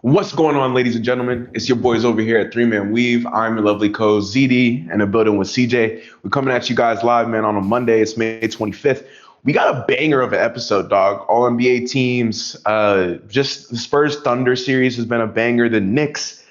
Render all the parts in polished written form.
What's going on, ladies and gentlemen? It's your boys over here at Three Man Weave. I'm your lovely co ZD and a building with CJ. We're coming at you guys live, man, on a Monday. It's May 25th. We got a banger of an episode, dog. All NBA teams. Just the Spurs Thunder series has been a banger. The Knicks.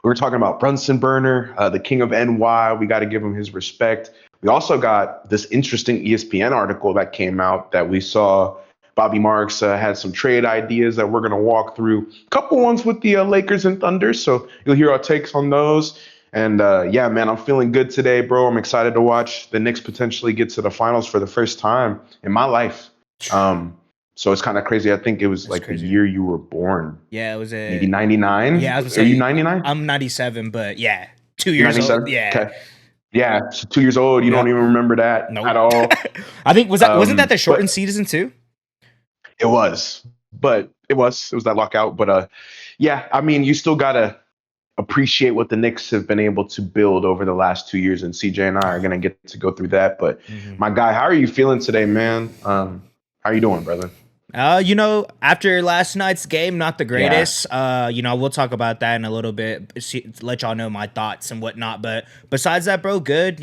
We were talking about Brunson Burner, the king of NY. We got to give him his respect. We also got this interesting ESPN article that came out that we saw. Bobby Marks had some trade ideas that we're going to walk through. A couple ones with the Lakers and Thunder, so you'll hear our takes on those. And yeah, man, I'm feeling good today, bro. I'm excited to watch the Knicks potentially get to the finals for the first time in my life. So it's kind of crazy. I think it was That's like crazy. the year you were born. Yeah, it was Maybe 99? Yeah, I was gonna Are say you 99? I'm 97, but yeah, 2 You're years old. 97? Yeah. Okay. Yeah, so 2 years old. You don't Yep. even remember that at Nope. all. I think wasn't that the But shortened season too? it was, but it was that lockout. But yeah, I mean, you still gotta appreciate what the Knicks have been able to build over the last 2 years, and CJ and I are gonna get to go through that. But hmm my guy, how are you feeling today, man? How are you doing, brother? After last night's game, not the Yeah, greatest. We'll talk about that in a little bit, let y'all know my thoughts and whatnot. But besides that, bro, good.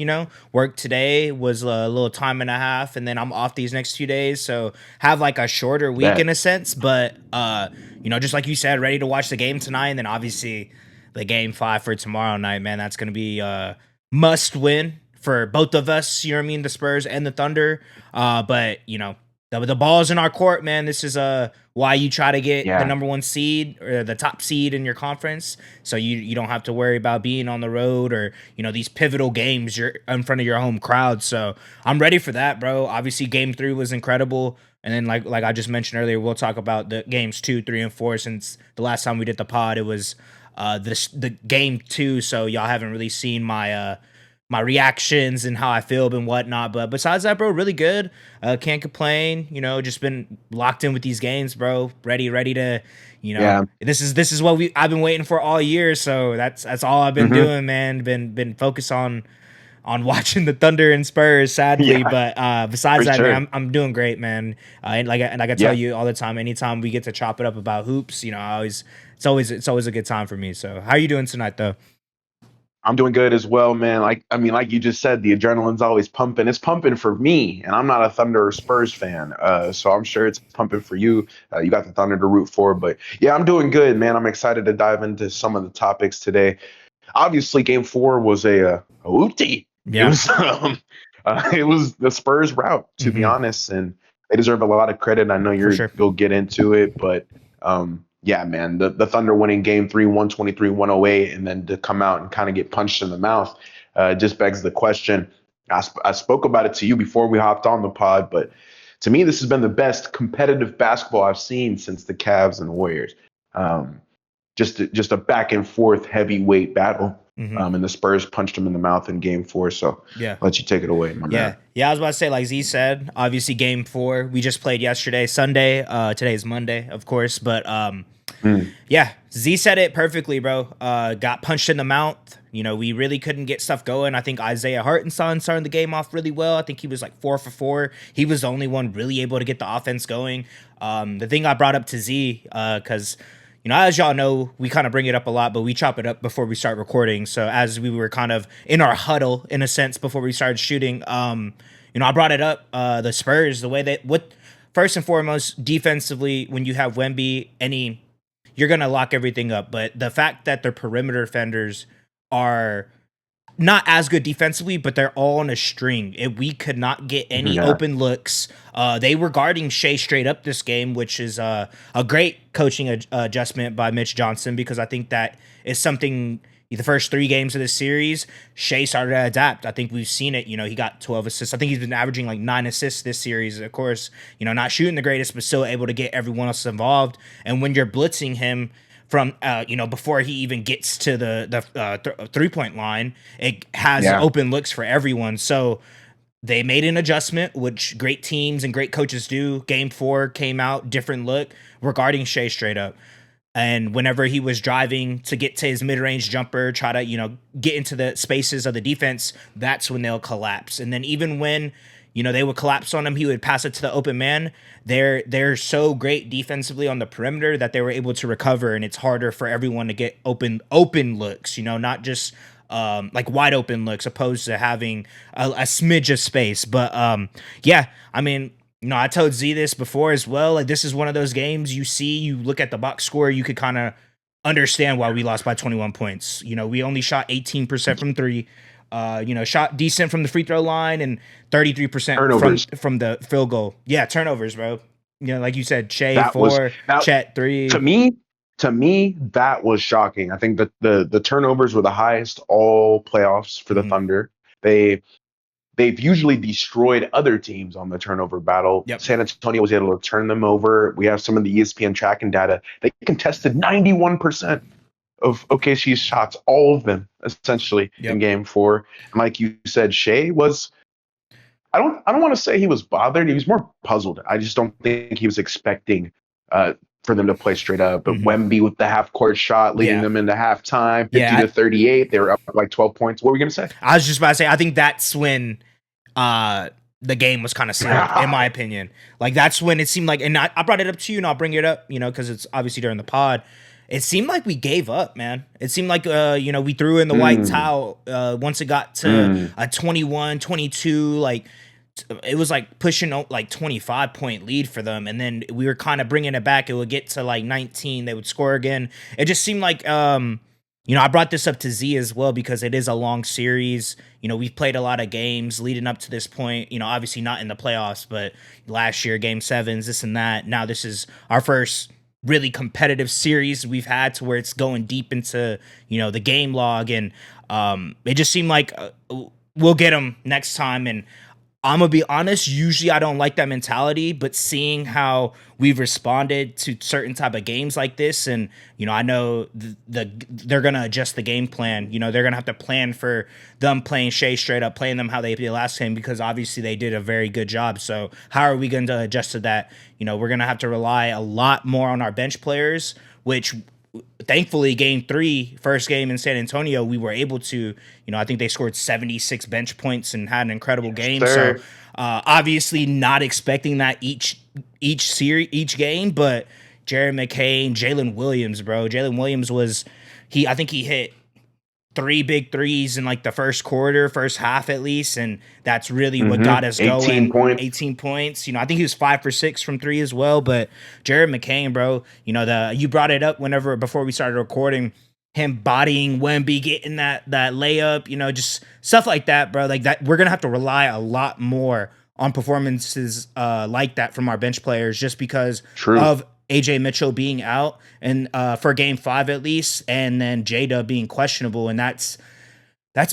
Work today was a little time and a half, and then I'm off these next 2 days, so have like a shorter week in bet. a sense. But just like you said, ready to watch the game tonight, and then obviously the game 5 for tomorrow night, man. That's gonna be a must win for both of us. You know what I mean, the Spurs and the Thunder. But the ball's in our court, man. This is why you try to get the Yeah, number one seed or the top seed in your conference, so you don't have to worry about being on the road or these pivotal games you're in front of your home crowd. So I'm ready for that, bro. Obviously, Game 3 was incredible, and then like I just mentioned earlier, we'll talk about the games 2, 3, and 4. Since the last time we did the pod, it was the game 2, so y'all haven't really seen my reactions and how I feel and whatnot. But besides that, bro, really good. Can't complain. Just been locked in with these games, bro. Ready to, yeah. this is what I've been waiting for all year. So that's all I've been hmm doing, man. Been focused on watching the Thunder and Spurs, sadly. Yeah, But besides for that, man, sure. I'm doing great, man. And like I tell Yeah. you all the time, anytime we get to chop it up about hoops, it's always a good time for me. So how are you doing tonight, though? I'm doing good as well, man. Like you just said, the adrenaline's always pumping. It's pumping for me, and I'm not a Thunder or Spurs fan, so I'm sure it's pumping for you. You got the Thunder to root for, but yeah, I'm doing good, man. I'm excited to dive into some of the topics today. Obviously, Game 4 was a oopty. It Yeah. was it was the Spurs route, to be hmm honest, and they deserve a lot of credit. I know For sure. you'll get into it, but yeah, man, the Thunder winning Game 3, 123, 108, and then to come out and kind of get punched in the mouth just begs the question. I spoke about it to you before we hopped on the pod, but to me, this has been the best competitive basketball I've seen since the Cavs and Warriors. Um, just a back and forth heavyweight battle. hmm And the Spurs punched him in the mouth in Game 4. So Yeah. I'll let you take it away, my Yeah. man. Yeah, I was about to say, like Z said, obviously game 4. We just played yesterday, Sunday. Today is Monday, of course. But Mm, yeah, Z said it perfectly, bro. Got punched in the mouth. We really couldn't get stuff going. I think Isaiah Hartenstein started the game off really well. I think he was like 4 for 4. He was the only one really able to get the offense going. The thing I brought up to Z, because as y'all know, we kind of bring it up a lot, but we chop it up before we start recording. So as we were kind of in our huddle, in a sense, before we started shooting, I brought it up. The Spurs, the way first and foremost, defensively, when you have Wemby, you're gonna lock everything up. But the fact that their perimeter defenders are not as good defensively, but they're all on a string. We could not get any yeah. open looks. They were guarding Shea straight up this game, which is a great coaching adjustment by Mitch Johnson, because I think that is something. The first 3 games of this series, Shea started to adapt. I think we've seen it. He got 12 assists. I think he's been averaging like 9 assists this series. Of course, not shooting the greatest, but still able to get everyone else involved. And when you're blitzing him from before he even gets to the 3 point line, it has Yeah. open looks for everyone. So they made an adjustment, which great teams and great coaches do. Game 4 came out different look regarding Shea straight up. And whenever he was driving to get to his mid-range jumper, try to, get into the spaces of the defense, that's when they'll collapse. And then even when, they would collapse on him. He would pass it to the open man. They're so great defensively on the perimeter that they were able to recover, and it's harder for everyone to get open looks. Not just like wide open looks, opposed to having a smidge of space. But yeah, I mean. I told Z this before as well. Like, this is one of those games you look at the box score, you could kind of understand why we lost by 21 points. We only shot 18% from three. Shot decent from the free throw line and 33% from the field goal. Yeah, turnovers, bro. Like you said, Shea 4, Chet 3. To me, that was shocking. I think that the turnovers were the highest all playoffs for the Thunder. They've usually destroyed other teams on the turnover battle. Yep. San Antonio was able to turn them over. We have some of the ESPN tracking data. They contested 91% of OKC's shots, all of them, essentially, in Game 4. And like you said, Shea was I don't want to say he was bothered. He was more puzzled. I just don't think he was expecting for them to play straight up. But Wemby with the half-court shot, leading them into halftime, 50-38. They were up like 12 points. What were we going to say? I was just about to say, I think that's when the game was kind of sealed, in my opinion. Like, that's when it seemed like, and I brought it up to you, and I'll bring it up, because it's obviously during the pod. It seemed like we gave up, man. It seemed like, we threw in the white towel once it got to a 21, 22, like, it was like pushing like 25-point lead for them, and then we were kind of bringing it back. It would get to like 19, they would score again. It just seemed like I brought this up to Z as well because it is a long series. We've played a lot of games leading up to this point, obviously not in the playoffs, but last year, game 7s, this and that. Now this is our first really competitive series we've had to where it's going deep into, the game log, and it just seemed like we'll get them next time. And I'm going to be honest, usually I don't like that mentality, but seeing how we've responded to certain type of games like this, and, I know they're going to adjust the game plan. They're going to have to plan for them playing Shea straight up, playing them how they played last game, because obviously they did a very good job. So how are we going to adjust to that? We're going to have to rely a lot more on our bench players, which thankfully game 3, first game in San Antonio, we were able to, I think they scored 76 bench points and had an incredible game. So obviously not expecting that each game, but Jared McCain, Jalen Williams, bro. Jalen Williams I think he hit 3 big threes in like the first quarter, first half at least, and that's really what got us going. 18 points. I think he was 5 for 6 from 3 as well. But Jared McCain, bro, you brought it up before we started recording, him bodying Wemby, getting that layup, just stuff like that, bro. Like that, we're gonna have to rely a lot more on performances like that from our bench players, just because of AJ Mitchell being out and for game 5 at least, and then J-Dub being questionable. And that's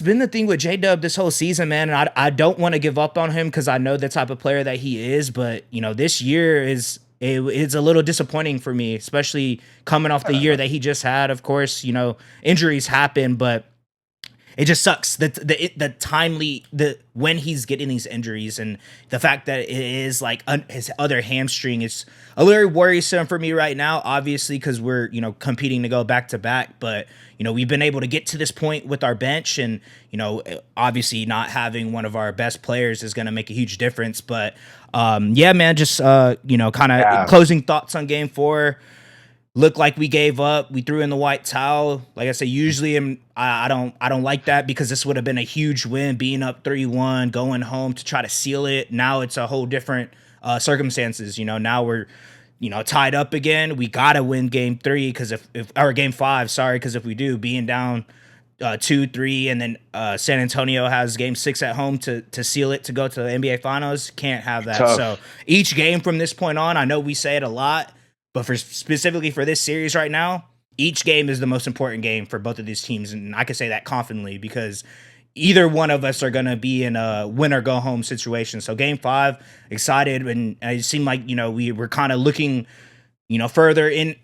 been the thing with J-Dub this whole season, man. And I don't want to give up on him because I know the type of player that he is, but this year it's a little disappointing for me, especially coming off the year that he just had. Of course, injuries happen, but it just sucks that when he's getting these injuries, and the fact that it is like his other hamstring is a little worrisome for me right now, obviously, because we're, competing to go back to back. But, we've been able to get to this point with our bench, and, obviously not having one of our best players is going to make a huge difference. But, yeah, man, just, kind of closing thoughts on game 4. Looked like we gave up. We threw in the white towel. Like I said, usually I don't like that, because this would have been a huge win, being up 3-1, going home to try to seal it. Now it's a whole different circumstances. Now we're tied up again. We gotta win game 3 because or game 5. Sorry, because if we do, being down 2-3, and then San Antonio has game 6 at home to seal it to go to the NBA Finals. Can't have that. Tough. So each game from this point on, I know we say it a lot, but specifically for this series right now, each game is the most important game for both of these teams. And I can say that confidently because either one of us are going to be in a win or go home situation. So game 5, excited. And it seemed like, we were kind of looking, further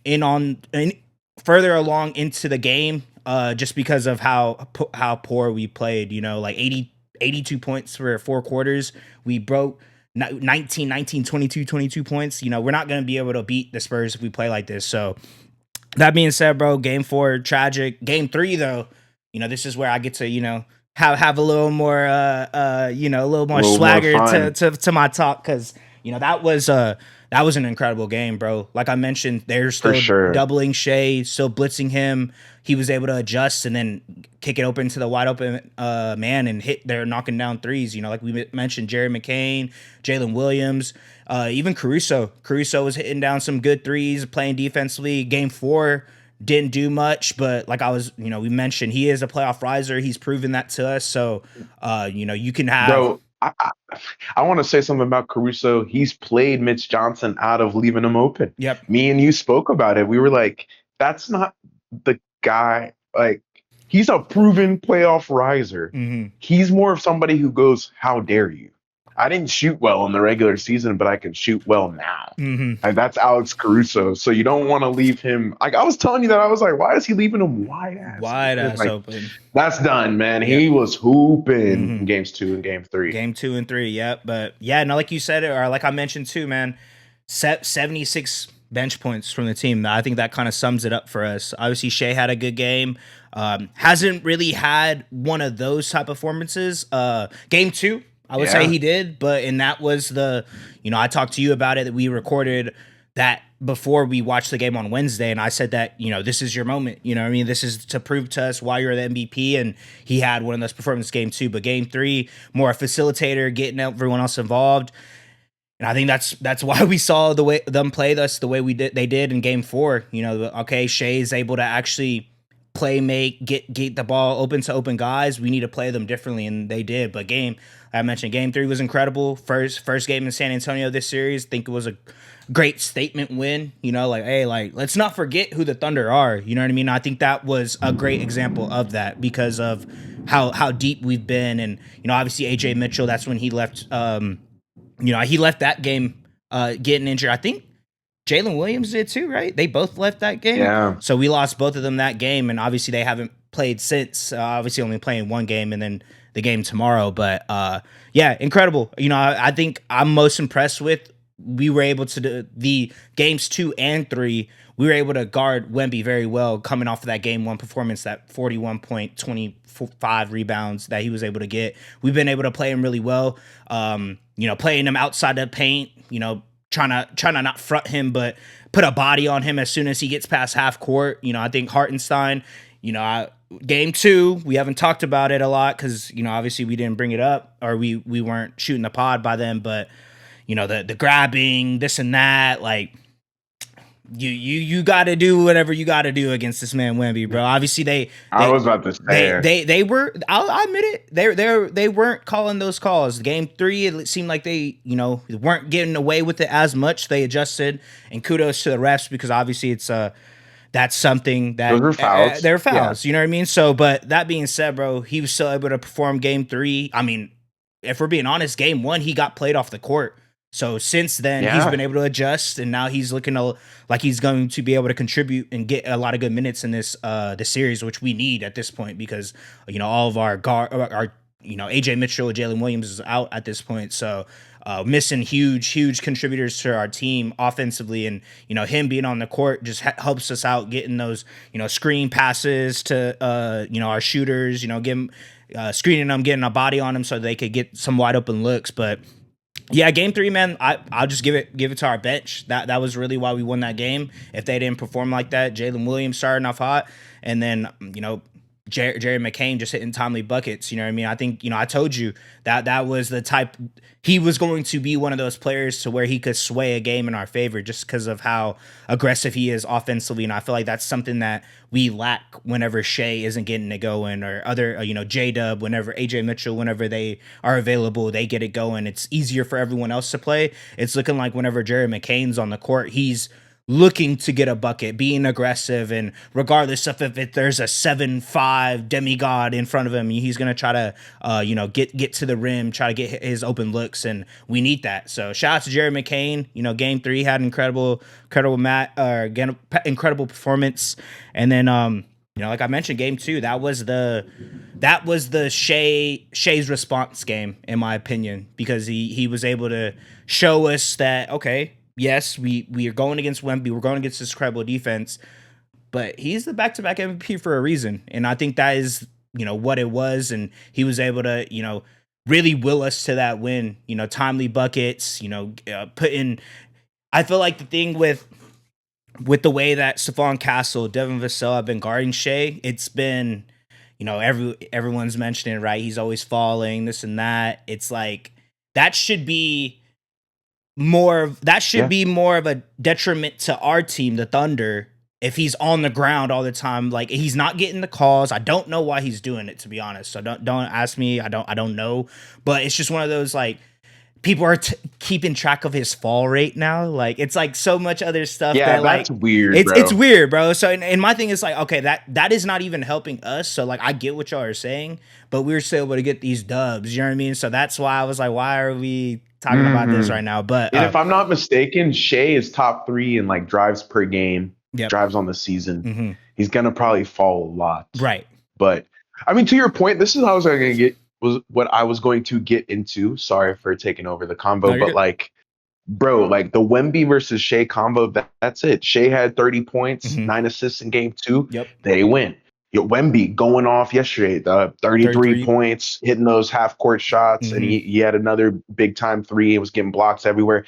further along into the game, just because of how poor we played, like 82 points for 4 quarters. We broke 19, 22 points. We're not going to be able to beat the Spurs if we play like this. So that being said, bro, game 4, tragic. Game 3, though, this is where I get to, have a little more a little A more little more swagger fun, to my talk, because that was an incredible game, bro. Like I mentioned, they're for still sure. doubling Shea, still blitzing him. He was able to adjust and then kick it open to the wide open man and hit. They're knocking down threes. Like we mentioned, Jerry McCain, Jalen Williams, even Caruso. Caruso was hitting down some good threes, playing defensively. Game 4 didn't do much, but like we mentioned, he is a playoff riser. He's proven that to us. So, you can have. Bro, I want to say something about Caruso. He's played Mitch Johnson out of leaving him open. Yep. Me and you spoke about it. We were like, that's not the guy. Like, he's a proven playoff riser. Hmm. He's more of somebody who goes, how dare you? I didn't shoot well in the regular season, but I can shoot well now. Hmm. And that's Alex Caruso. So you don't want to leave him. Like, I was telling you that, I was like, why is he leaving him wide ass Wide open? ass Like, open. that's done, man. Yep. He was hooping Hmm. in games 2 and game 3. Game 2 and 3. Yep. But yeah, no, like you said, or like I mentioned too, man. 76 bench points from the team. I think that kind of sums it up for us. Obviously, Shea had a good game. Hasn't really had one of those type of performances. Game 2, I would say Yeah. he did, and that was I talked to you about it, that we recorded that before we watched the game on Wednesday, and I said that, this is your moment. You know what I mean? This is to prove to us why you're the MVP, and he had one of those performances game 2, but game 3, more a facilitator, getting everyone else involved. And I think that's why we saw the way them play us the way they did in game 4. Okay, Shea's able to actually get the ball open to open guys. We need to play them differently, and they did. But I mentioned game 3 was incredible. First game in San Antonio this series. I think it was a great statement win. Hey, let's not forget who the Thunder are. You know what I mean? I think that was a great example of that, because of how deep we've been, and obviously AJ Mitchell. That's when he left. He left that game getting injured. I think Jalen Williams did too, right? They both left that game. Yeah. So we lost both of them that game, and obviously they haven't played since. Obviously only playing one game and then the game tomorrow. But yeah, incredible. I think I'm most impressed with, we were able to do the games 2 and 3. We were able to guard Wemby very well, coming off of that game 1 performance, that 41 point, 25 rebounds that he was able to get. We've been able to play him really well. Playing him outside the paint, trying to not front him, but put a body on him as soon as he gets past half court. I think Hartenstein, game 2, we haven't talked about it a lot because, obviously we didn't bring it up, or we weren't shooting the pod by then, but the grabbing, this and that, like, you got to do whatever you got to do against this man Wemby, bro. Obviously I was about to say they were. I'll admit it. They weren't calling those calls. Game 3, it seemed like they weren't getting away with it as much. They adjusted, and kudos to the refs, because obviously it's that's something that those were fouls. they're fouls. You know what I mean? So, but that being said, bro, he was still able to perform game 3. I mean, if we're being honest, game 1 he got played off the court. So since then, he's been able to adjust, and now he's looking like he's going to be able to contribute and get a lot of good minutes in this series, which we need at this point, because all of our AJ Mitchell, Jalen Williams is out at this point, so missing huge contributors to our team offensively, and him being on the court just helps us out, getting those screen passes to our shooters, screening them, getting a body on them so they could get some wide open looks, but. Yeah, game 3, man. I'll just give it to our bench. That was really why we won that game. If they didn't perform like that, Jalen Williams starting off hot, and then Jerry McCain just hitting timely buckets. You know what I mean? I think, I told you that was the type, he was going to be one of those players to where he could sway a game in our favor just because of how aggressive he is offensively. And I feel like that's something that we lack whenever Shea isn't getting it going, or other, J-Dub, whenever AJ Mitchell, whenever they are available, they get it going. It's easier for everyone else to play. It's looking like whenever Jerry McCain's on the court, he's looking to get a bucket, being aggressive, and regardless of if there's a 7'5" demigod in front of him, he's gonna try to get to the rim, try to get his open looks, and we need that. So shout out to Jerry McCain. Game 3 had incredible performance, and then like I mentioned, game 2, that was the Shea's response game, in my opinion, because he was able to show us that, okay, yes, we are going against Wemby. We're going against this incredible defense, but he's the back-to-back MVP for a reason. And I think that is what it was, and he was able to, really will us to that win. Timely buckets. Put in. I feel like the thing with the way that Stephon Castle, Devin Vassell have been guarding Shea, it's been, everyone's mentioning, right? He's always falling, this and that. It's like that should be more of a detriment to our team, the Thunder, if he's on the ground all the time. Like, he's not getting the calls. I don't know why he's doing it, to be honest. So don't ask me. I don't know. But it's just one of those, like, people are keeping track of his fall rate now. Like, it's like so much other stuff. Yeah, that, that's like, weird, it's weird, bro. So and my thing is like, okay, that is not even helping us. So like, I get what y'all are saying, but we're still able to get these dubs. You know what I mean? So that's why I was like, why are we talking about this right now? But and if I'm not mistaken, Shea is top 3 in like drives per game, Yep. drives on the season. Mhm. He's gonna probably fall a lot, Right. But I mean, to your point, this is how I was going to what I was going to get into. Sorry for taking over the convo, No, but like, bro, like the Wemby versus Shea combo, that's it. Shea had 30 points, 9 assists in game 2. Yep. They win. Wemby going off yesterday, 33 points, hitting those half court shots, and he had another big time 3. It was getting blocks everywhere.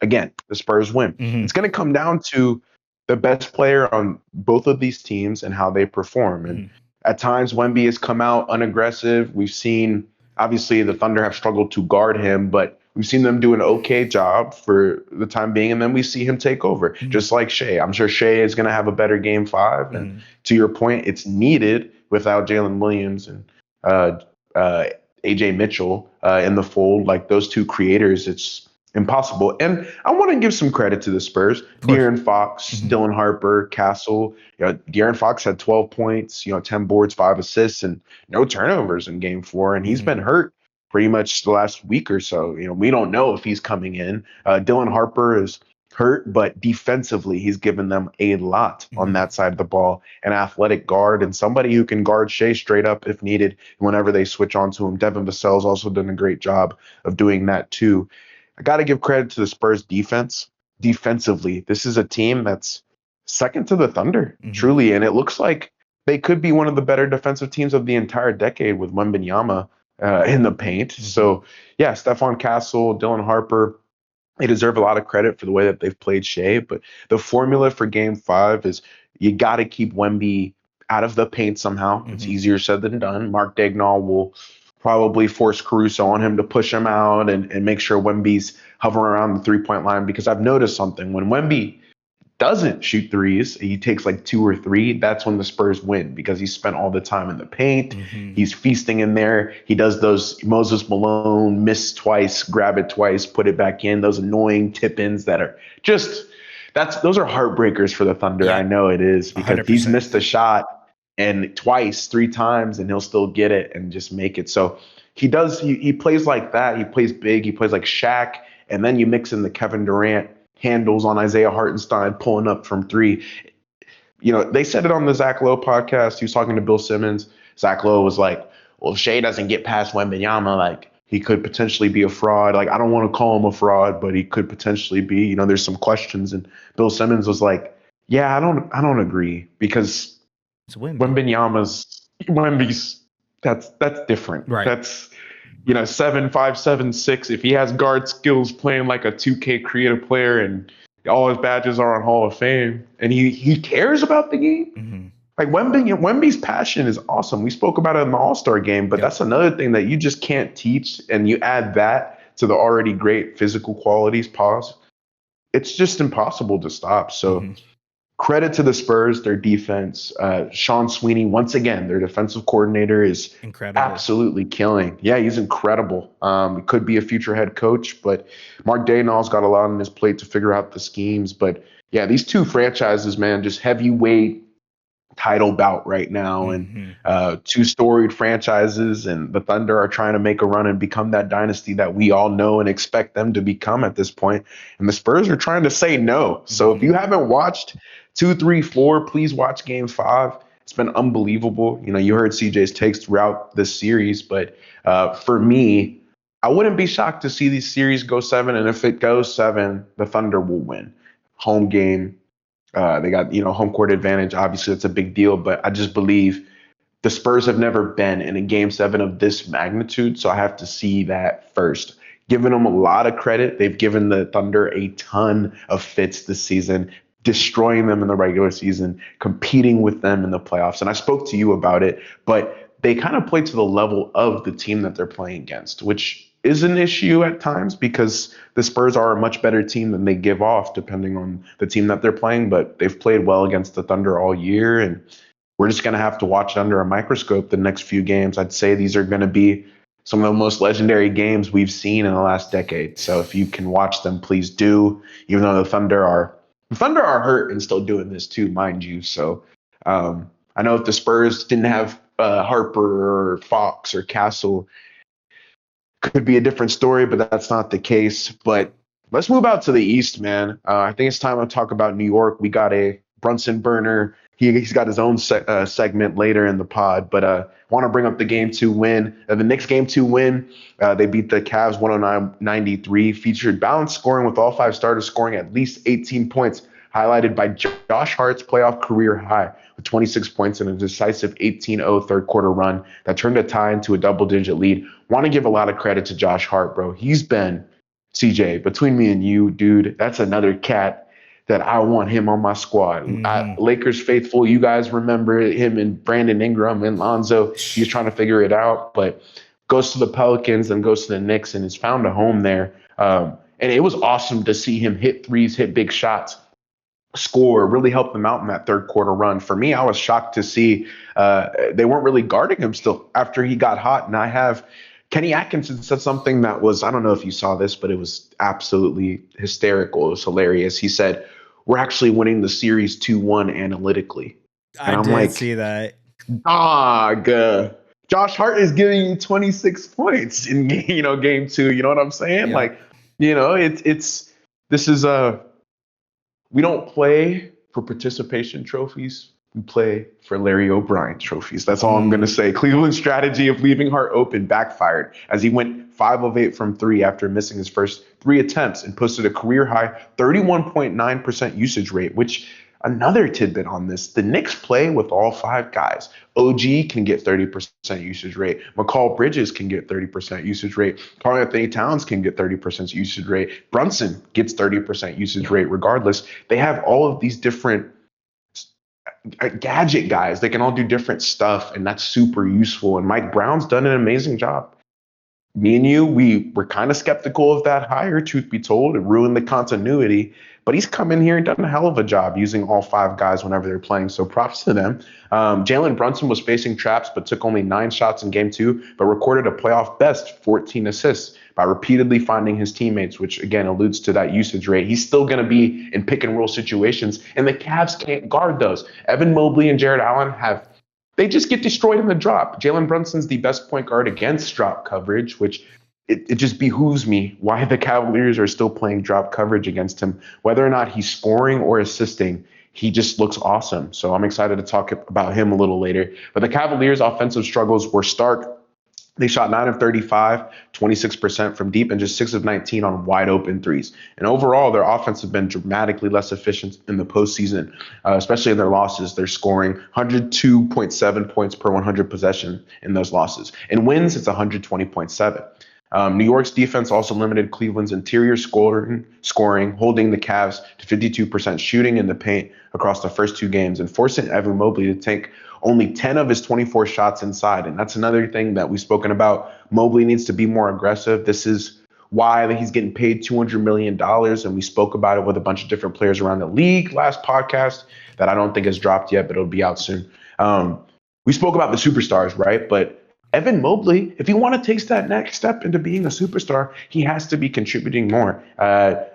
Again, the Spurs win. It's going to come down to the best player on both of these teams and how they perform. And at times, Wemby has come out unaggressive. We've seen, obviously, the Thunder have struggled to guard him, but we've seen them do an okay job for the time being, and then we see him take over, just like Shea. I'm sure Shea is going to have a better game 5, and to your point, it's needed without Jalen Williams and AJ Mitchell in the fold. Like, those two creators, it's impossible. And I want to give some credit to the Spurs. De'Aaron Fox, Dylan Harper, Castle. De'Aaron Fox had 12 points, 10 boards, 5 assists, and no turnovers in game 4. And he's been hurt pretty much the last week or so. We don't know if he's coming in. Dylan Harper is hurt, but defensively, he's given them a lot on that side of the ball. An athletic guard and somebody who can guard Shea straight up if needed whenever they switch onto him. Devin Vassell's also done a great job of doing that too. I got to give credit to the Spurs defense. Defensively, this is a team that's second to the Thunder, truly. And it looks like they could be one of the better defensive teams of the entire decade with Wembanyama in the paint. So, yeah, Stephon Castle, Dylan Harper, they deserve a lot of credit for the way that they've played Shea. But the formula for game 5 is you got to keep Wemby out of the paint somehow. It's easier said than done. Mark Daigneault will probably force Caruso on him to push him out and make sure Wemby's hovering around the 3-point line, because I've noticed something. When Wemby doesn't shoot threes, he takes like 2 or 3, that's when the Spurs win, because he spent all the time in the paint. He's feasting in there. He does those Moses Malone, miss twice, grab it twice, put it back in, those annoying tip-ins that are just, those are heartbreakers for the Thunder. Yeah. I know it is, because 100%. He's missed a shot and twice, 3 times, and he'll still get it and just make it. So he plays like that. He plays big. He plays like Shaq. And then you mix in the Kevin Durant handles on Isaiah Hartenstein pulling up from 3. They said it on the Zach Lowe podcast. He was talking to Bill Simmons. Zach Lowe was like, well, if Shea doesn't get past Wembanyama, like, he could potentially be a fraud. Like, I don't want to call him a fraud, but he could potentially be. There's some questions. And Bill Simmons was like, yeah, I don't agree, because Wemby's that's different. Right. That's 7'5", 7'6". If he has guard skills playing like a 2K creative player and all his badges are on Hall of Fame and he cares about the game. Like Wemby's passion is awesome. We spoke about it in the All-Star game, but that's another thing that you just can't teach. And you add that to the already great physical qualities, it's just impossible to stop. So credit to the Spurs, their defense. Sean Sweeney, once again, their defensive coordinator, is absolutely killing. Yeah, he's incredible. He could be a future head coach, but Mark Daigneault's got a lot on his plate to figure out the schemes. But yeah, these two franchises, man, just heavyweight title bout right now, and 2 storied franchises, and the Thunder are trying to make a run and become that dynasty that we all know and expect them to become at this point. And the Spurs are trying to say no. So if you haven't watched 2, 3, 4, please watch game 5. It's been unbelievable. You heard CJ's takes throughout this series, but for me, I wouldn't be shocked to see these series go 7. And if it goes 7, the Thunder will win. Home game. They got, home court advantage. Obviously, it's a big deal, but I just believe the Spurs have never been in a game seven of this magnitude. So I have to see that first. Giving them a lot of credit. They've given the Thunder a ton of fits this season, destroying them in the regular season, competing with them in the playoffs. And I spoke to you about it, but they kind of play to the level of the team that they're playing against, which is an issue at times because the Spurs are a much better team than they give off, depending on the team that they're playing. But they've played well against the Thunder all year, and we're just going to have to watch it under a microscope the next few games. I'd say these are going to be some of the most legendary games we've seen in the last decade. So if you can watch them, please do. Even though the Thunder are hurt and still doing this too, mind you. So I know if the Spurs didn't have Harper or Fox or Castle, could be a different story, but that's not the case. But let's move out to the East, man. I think it's time to talk about New York. We got a Brunson burner. He's got his own segment later in the pod, but I want to bring up the Game 2 win. The Knicks Game 2 win, they beat the Cavs 109-93, featured balanced scoring with all five starters scoring at least 18 points, highlighted by Josh Hart's playoff career high with 26 points in a decisive 18-0 third quarter run that turned a tie into a double-digit lead. Want to give a lot of credit to Josh Hart, bro. He's been, CJ, between me and you, dude, that's another cat that I want him on my squad. Lakers faithful, you guys remember him and Brandon Ingram and Lonzo. He's trying to figure it out, but goes to the Pelicans and goes to the Knicks and has found a home there. And it was awesome to see him hit threes, hit big shots, score, really help them out in that third quarter run. For me, I was shocked to see they weren't really guarding him still after he got hot. And I have Kenny Atkinson said something that was, I don't know if you saw this, but it was absolutely hysterical. It was hilarious. He said, we're actually winning the series 2-1 analytically. And I'm like, see that. Dog, Josh Hart is giving you 26 points in game 2. You know what I'm saying? Yeah. Like, this is we don't play for participation trophies. We play for Larry O'Brien trophies. That's all I'm going to say. Cleveland's strategy of leaving Hart open backfired as he went 5 of 8 from 3 after missing his first 3 attempts and posted a career high 31.9% usage rate, which another tidbit on this, the Knicks play with all 5 guys. OG can get 30% usage rate. McCall Bridges can get 30% usage rate. Karl-Anthony Towns can get 30% usage rate. Brunson gets 30% usage rate regardless. They have all of these different gadget guys. They can all do different stuff, and that's super useful. And Mike Brown's done an amazing job. Me and you, we were kind of skeptical of that hire, truth be told. It ruined the continuity. But he's come in here and done a hell of a job using all 5 guys whenever they're playing. So props to them. Jalen Brunson was facing traps, but took only 9 shots in game 2, but recorded a playoff best 14 assists by repeatedly finding his teammates, which again alludes to that usage rate. He's still going to be in pick and roll situations, and the Cavs can't guard those. Evan Mobley and Jared Allen they just get destroyed in the drop. Jalen Brunson's the best point guard against drop coverage, which it just behooves me why the Cavaliers are still playing drop coverage against him. Whether or not he's scoring or assisting, he just looks awesome. So I'm excited to talk about him a little later. But the Cavaliers' offensive struggles were stark. They shot 9 of 35, 26% from deep, and just 6 of 19 on wide open threes. And overall, their offense has been dramatically less efficient in the postseason, especially in their losses. They're scoring 102.7 points per 100 possession in those losses. In wins, it's 120.7. New York's defense also limited Cleveland's interior scoring, holding the Cavs to 52% shooting in the paint across the first 2 games and forcing Evan Mobley to take only 10 of his 24 shots inside. And that's another thing that we've spoken about. Mobley needs to be more aggressive. This is why he's getting paid $200 million. And we spoke about it with a bunch of different players around the league last podcast that I don't think has dropped yet, but it'll be out soon. We spoke about the superstars, right? But Evan Mobley, if he want to take that next step into being a superstar, he has to be contributing more.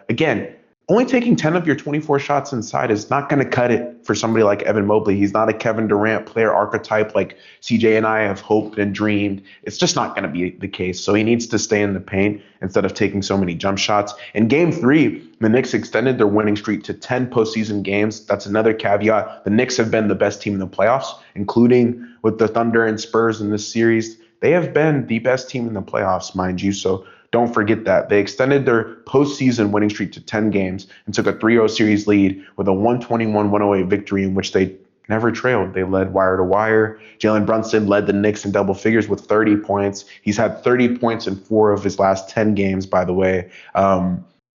Again, only taking 10 of your 24 shots inside is not going to cut it for somebody like Evan Mobley. He's not a Kevin Durant player archetype like CJ and I have hoped and dreamed. It's just not going to be the case. So he needs to stay in the paint instead of taking so many jump shots. In game 3, the Knicks extended their winning streak to 10 postseason games. That's another caveat. The Knicks have been the best team in the playoffs, including with the Thunder and Spurs in this series. They have been the best team in the playoffs, mind you. So don't forget that. They extended their postseason winning streak to 10 games and took a 3-0 series lead with a 121-108 victory in which they never trailed. They led wire to wire. Jalen Brunson led the Knicks in double figures with 30 points. He's had 30 points in 4 of his last 10 games, by the way.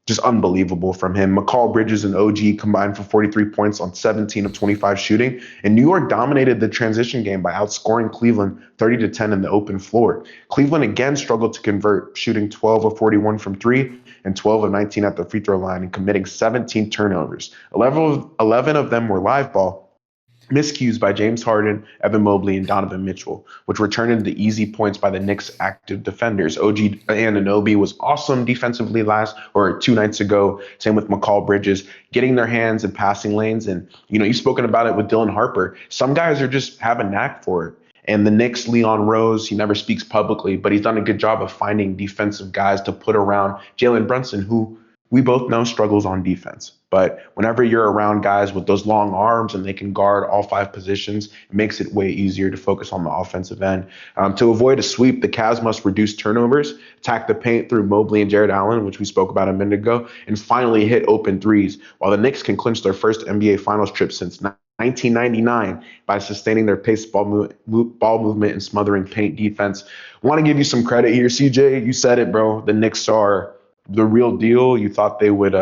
Just unbelievable from him. McCall, Bridges, and OG combined for 43 points on 17 of 25 shooting. And New York dominated the transition game by outscoring Cleveland 30-10 in the open floor. Cleveland again struggled to convert, shooting 12 of 41 from three and 12 of 19 at the free throw line and committing 17 turnovers. 11 of them were live ball miscues by James Harden, Evan Mobley, and Donovan Mitchell, which were turned into easy points by the Knicks' active defenders. OG Anunoby was awesome defensively 2 nights ago. Same with McCall, Bridges, getting their hands in passing lanes. And, you've spoken about it with Dylan Harper. Some guys are just have a knack for it. And the Knicks, Leon Rose, he never speaks publicly, but he's done a good job of finding defensive guys to put around Jalen Brunson, who we both know struggles on defense. But whenever you're around guys with those long arms and they can guard all 5 positions, it makes it way easier to focus on the offensive end. To avoid a sweep, the Cavs must reduce turnovers, attack the paint through Mobley and Jared Allen, which we spoke about a minute ago, and finally hit open threes, while the Knicks can clinch their first NBA Finals trip since 1999 by sustaining their pace ball movement and smothering paint defense. I want to give you some credit here, CJ. You said it, bro. The Knicks are the real deal. You thought they would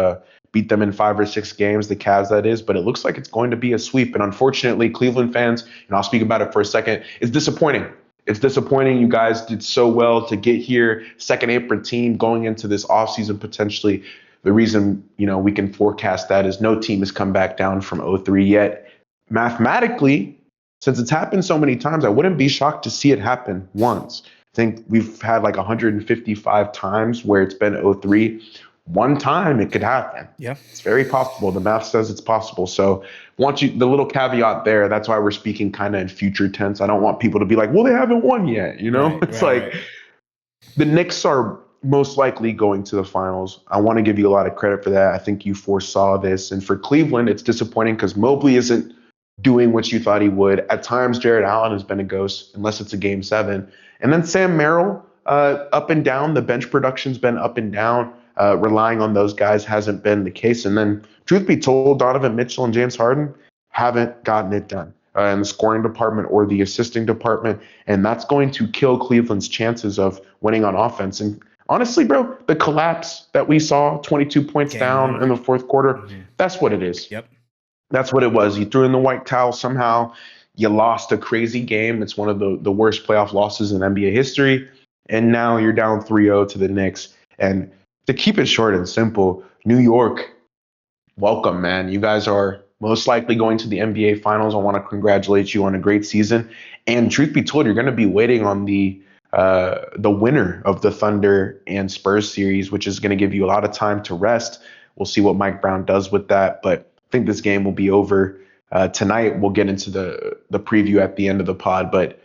beat them in 5 or 6 games, the Cavs, that is, but it looks like it's going to be a sweep. And unfortunately, Cleveland fans, and I'll speak about it for a second, it's disappointing. It's disappointing. You guys did so well to get here, second apron team going into this offseason potentially. The reason, we can forecast that is no team has come back down from 0-3 yet. Mathematically, since it's happened so many times, I wouldn't be shocked to see it happen once. I think we've had like 155 times where it's been 0-3. One time it could happen. Yeah. It's very possible. The math says it's possible. So the little caveat there, that's why we're speaking kind of in future tense. I don't want people to be like, well, they haven't won yet. Right. The Knicks are most likely going to the finals. I want to give you a lot of credit for that. I think you foresaw this. And for Cleveland, it's disappointing because Mobley isn't doing what you thought he would. At times, Jared Allen has been a ghost, unless it's a game 7. And then Sam Merrill, up and down. The bench production's been up and down. Relying on those guys hasn't been the case. And then, truth be told, Donovan Mitchell and James Harden haven't gotten it done in the scoring department or the assisting department. And that's going to kill Cleveland's chances of winning on offense. And honestly, bro, the collapse that we saw, 22 points down in the fourth quarter, that's what it is. Yep. That's what it was. You threw in the white towel somehow. You lost a crazy game. It's one of the worst playoff losses in NBA history. And now you're down 3-0 to the Knicks. And to keep it short and simple, New York, welcome, man. You guys are most likely going to the NBA Finals. I want to congratulate you on a great season. And truth be told, you're going to be waiting on the winner of the Thunder and Spurs series, which is going to give you a lot of time to rest. We'll see what Mike Brown does with that. But I think this game will be over tonight. We'll get into the preview at the end of the pod, but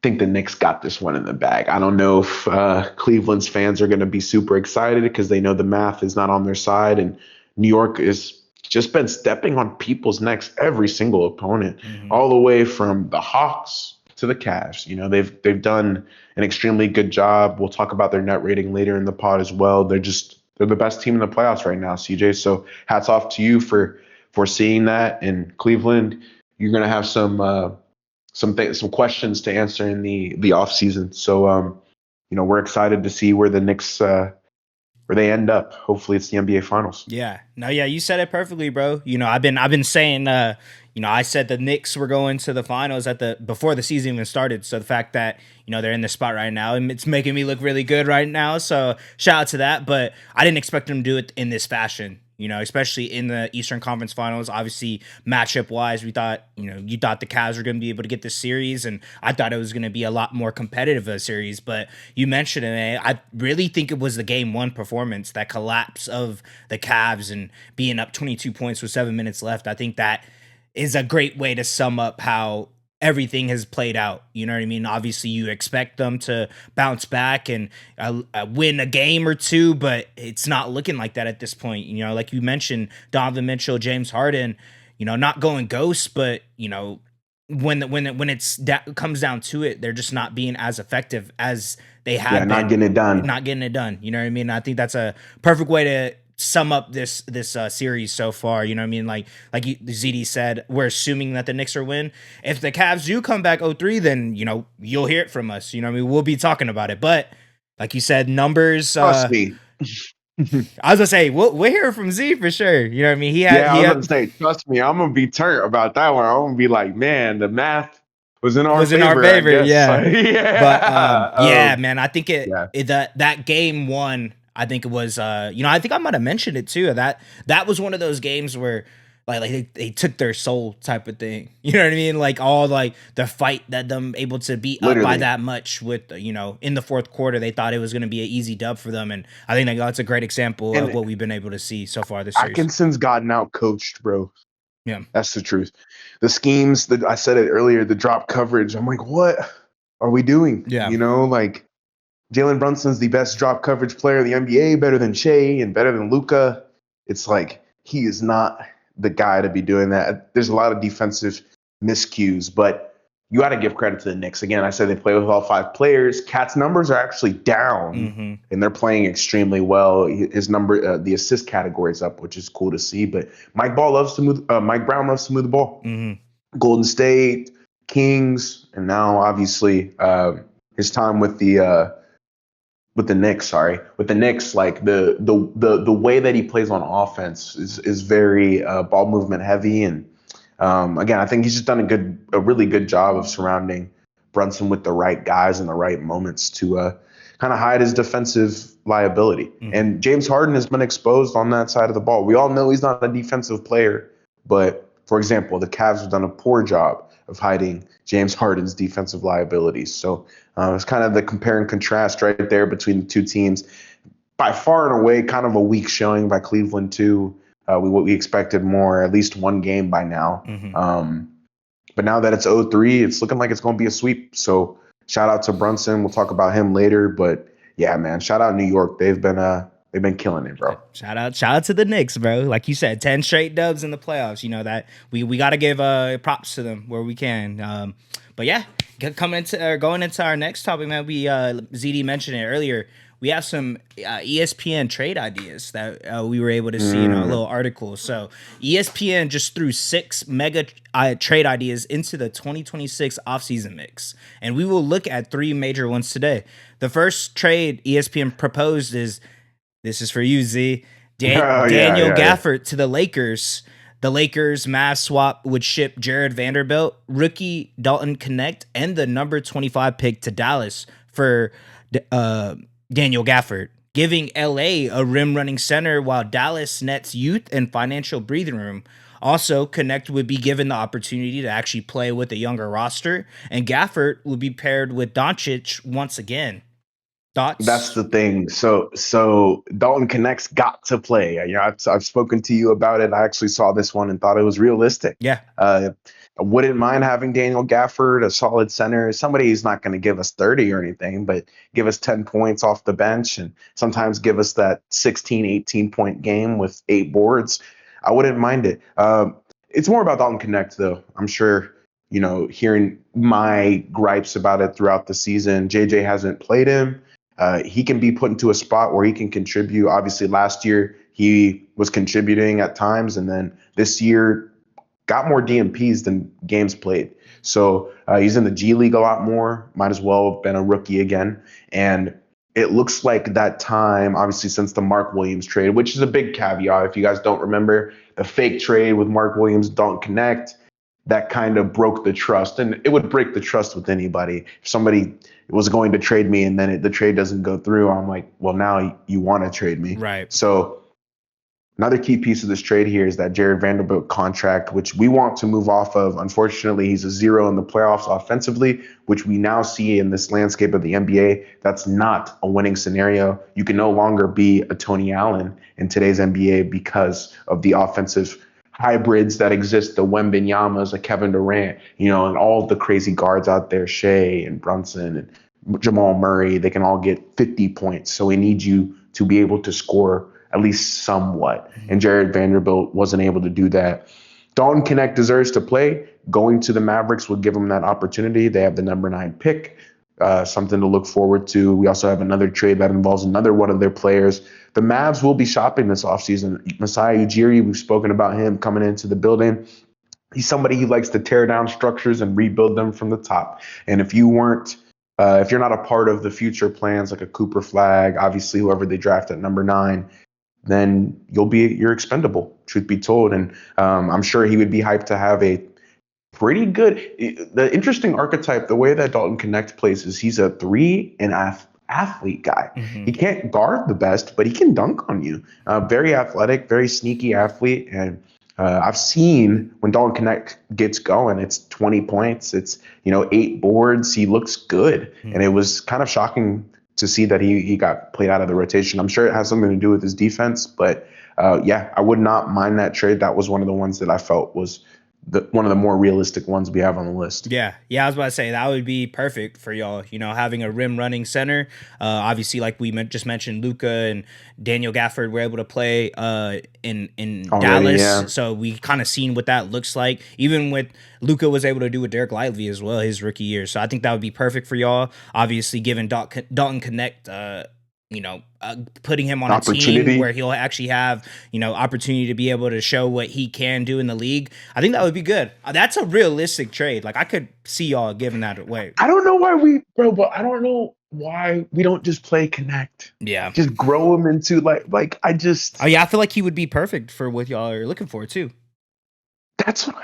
I think the Knicks got this one in the bag. I don't know if Cleveland's fans are going to be super excited because they know the math is not on their side, and New York has just been stepping on people's necks, every single opponent, all the way from the Hawks to the Cavs. They've done an extremely good job. We'll talk about their net rating later in the pod as well. They're the best team in the playoffs right now, CJ. So hats off to you for seeing that. In Cleveland, you're going to have some questions to answer in the off season. So we're excited to see where the Knicks where they end up. Hopefully it's the NBA Finals. Yeah. No, yeah, you said it perfectly, bro. I've been saying I said the Knicks were going to the finals before the season even started. So the fact that they're in this spot right now, and it's making me look really good right now. So shout out to that. But I didn't expect them to do it in this fashion. Especially in the Eastern Conference Finals. Obviously, matchup-wise, we thought, you thought the Cavs were going to be able to get this series, and I thought it was going to be a lot more competitive of a series. But you mentioned it, man. I really think it was the Game 1 performance, that collapse of the Cavs and being up 22 points with 7 minutes left. I think that is a great way to sum up how everything has played out. You know what I mean? Obviously, you expect them to bounce back and win a game or two, but it's not looking like that at this point. Like you mentioned, Donovan Mitchell, James Harden, not going ghost, but when it comes down to it, they're just not being as effective as they have been. Not getting it done. Not getting it done. You know what I mean? I think that's a perfect way sum up this series so far. You know what I mean? Like ZD said, we're assuming that the Knicks are win. If the Cavs do come back 0-3, then you'll hear it from us. You know what I mean? We'll be talking about it. But like you said, numbers. Trust me. I was gonna say we'll hear it from Z for sure. You know what I mean? I was gonna say, trust me, I'm gonna be turned about that one. I'm gonna be like, man, the math was in our favor. I guess. Yeah. Yeah. But man, I think Yeah. that game one, I think it was I think I might have mentioned it too. That was one of those games where like they took their soul type of thing. You know what I mean? Like all like the fight that them able to beat up by that much with in the fourth quarter, they thought it was going to be an easy dub for them, and I think that's a great example of what we've been able to see so far this series. Atkinson's gotten out coached, bro. Yeah, that's the truth. The schemes that I said it earlier, the drop coverage. I'm like, what are we doing? Yeah, like Jalen Brunson's the best drop coverage player in the NBA, better than Shea and better than Luka. It's like he is not the guy to be doing that. There's a lot of defensive miscues, but you got to give credit to the Knicks. Again, I said they play with all 5 players. Cat's numbers are actually down, and they're playing extremely well. His number, the assist category is up, which is cool to see. But Mike Brown loves to move the ball. Golden State, Kings, and now obviously his time with the Knicks, like the way that he plays on offense is very ball movement heavy, and again, I think he's just done a really good job of surrounding Brunson with the right guys in the right moments to kind of hide his defensive liability. And James Harden has been exposed on that side of the ball. We all know he's not a defensive player, but for example, the Cavs have done a poor job of hiding James Harden's defensive liabilities. So it's kind of the compare and contrast right there between the two teams. By far and away, kind of a weak showing by Cleveland too. What we expected more, at least one game by now. But now that it's 0-3, it's looking like it's going to be a sweep. So shout out to Brunson. We'll talk about him later. But yeah, man, shout out New York. They've been killing it, bro. Shout out to the Knicks, bro. Like you said, 10 straight dubs in the playoffs. You know that we got to give props to them where we can. But yeah, going into our next topic, man. We ZD mentioned it earlier. We have some ESPN trade ideas that we were able to see in a little article. So ESPN just threw 6 mega trade ideas into the 2026 offseason mix. And we will look at 3 major ones today. The first trade ESPN proposed is, this is for you, Z. Daniel Gafford to the Lakers. The Lakers Mavs swap would ship Jared Vanderbilt, rookie Dalton Connect, and the number 25 pick to Dallas for Daniel Gafford, giving LA a rim-running center while Dallas nets youth and financial breathing room. Also, Connect would be given the opportunity to actually play with a younger roster, and Gafford would be paired with Doncic once again. Thoughts? That's the thing. So Dalton Connect's got to play. I've spoken to you about it. I actually saw this one and thought it was realistic. Yeah. I wouldn't mind having Daniel Gafford, a solid center, somebody who's not going to give us 30 or anything, but give us 10 points off the bench and sometimes give us that 16, 18-point game with 8 boards. I wouldn't mind it. It's more about Dalton Connect, though. I'm sure, hearing my gripes about it throughout the season, JJ hasn't played him. He can be put into a spot where he can contribute. Obviously, last year he was contributing at times, and then this year got more DMPs than games played. So he's in the G League a lot more. Might as well have been a rookie again. And it looks like that time, obviously, since the Mark Williams trade, which is a big caveat. If you guys don't remember, the fake trade with Mark Williams, don't connect, that kind of broke the trust. And it would break the trust with anybody. If somebody was going to trade me and then the trade doesn't go through, I'm like, well, now you want to trade me. Right. So another key piece of this trade here is that Jared Vanderbilt contract, which we want to move off of. Unfortunately, he's a 0 in the playoffs offensively, which we now see in this landscape of the NBA. That's not a winning scenario. You can no longer be a Tony Allen in today's NBA because of the offensive hybrids that exist, the Wembanyamas, a Kevin Durant, and all the crazy guards out there, Shea and Brunson and Jamal Murray. They can all get 50 points. So we need you to be able to score at least somewhat. And Jared Vanderbilt wasn't able to do that. Dalton Connect deserves to play. Going to the Mavericks would give him that opportunity. They have the number 9 pick. something to look forward to. We also have another trade that involves another one of their players. The Mavs will be shopping this offseason. Masai Ujiri, we've spoken about him coming into the building. He's somebody who likes to tear down structures and rebuild them from the top. And if you're not a part of the future plans like a Cooper Flag, obviously whoever they draft at number 9, then you're expendable, truth be told. And I'm sure he would be hyped to have a pretty good. The interesting archetype, the way that Dalton Connect plays is he's a three and athlete guy. Mm-hmm. He can't guard the best, but he can dunk on you. Very athletic, very sneaky athlete. And I've seen when Dalton Connect gets going, it's 20 points, it's 8 boards. He looks good, and it was kind of shocking to see that he got played out of the rotation. I'm sure it has something to do with his defense, but I would not mind that trade. That was one of the ones that I felt was one of the more realistic ones we have on the list. Yeah, I was about to say that would be perfect for y'all. Having a rim running center. Obviously, like we just mentioned, Luka and Daniel Gafford were able to play in Already, Dallas, yeah. so we kind of seen what that looks like. Even with Luka was able to do with Derek Lively as well his rookie year, so I think that would be perfect for y'all. Obviously, given Dalton Connect. Putting him on a team where he'll actually have, opportunity to be able to show what he can do in the league. I think that would be good. That's a realistic trade. Like I could see y'all giving that away. I don't know but I don't know why we don't just play Connect. Yeah. Just grow him into like I just. Oh yeah, I feel like he would be perfect for what y'all are looking for too. That's what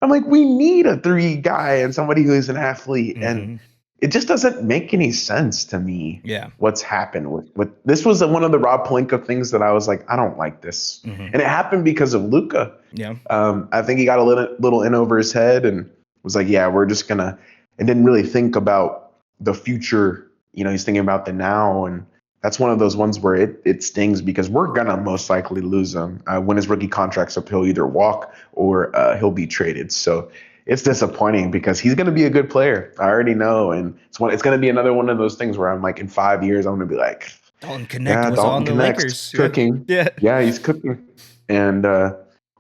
I'm like, we need a 3 guy and somebody who is an athlete. Mm-hmm. And it just doesn't make any sense to me. Yeah. What's happened with this was one of the Rob Pelinka things that I was like, I don't like this. Mm-hmm. And it happened because of Luka. Yeah. I think he got a little in over his head and was like, yeah, we're just gonna, and didn't really think about the future. He's thinking about the now, and that's one of those ones where it stings because we're gonna most likely lose him. When his rookie contract's up, he'll either walk or he'll be traded. So it's disappointing because he's going to be a good player. I already know. And it's going to be another one of those things where I'm like, in 5 years, I'm going to be like, Dalton Connect was on the Lakers. Cooking. Yeah, he's cooking. And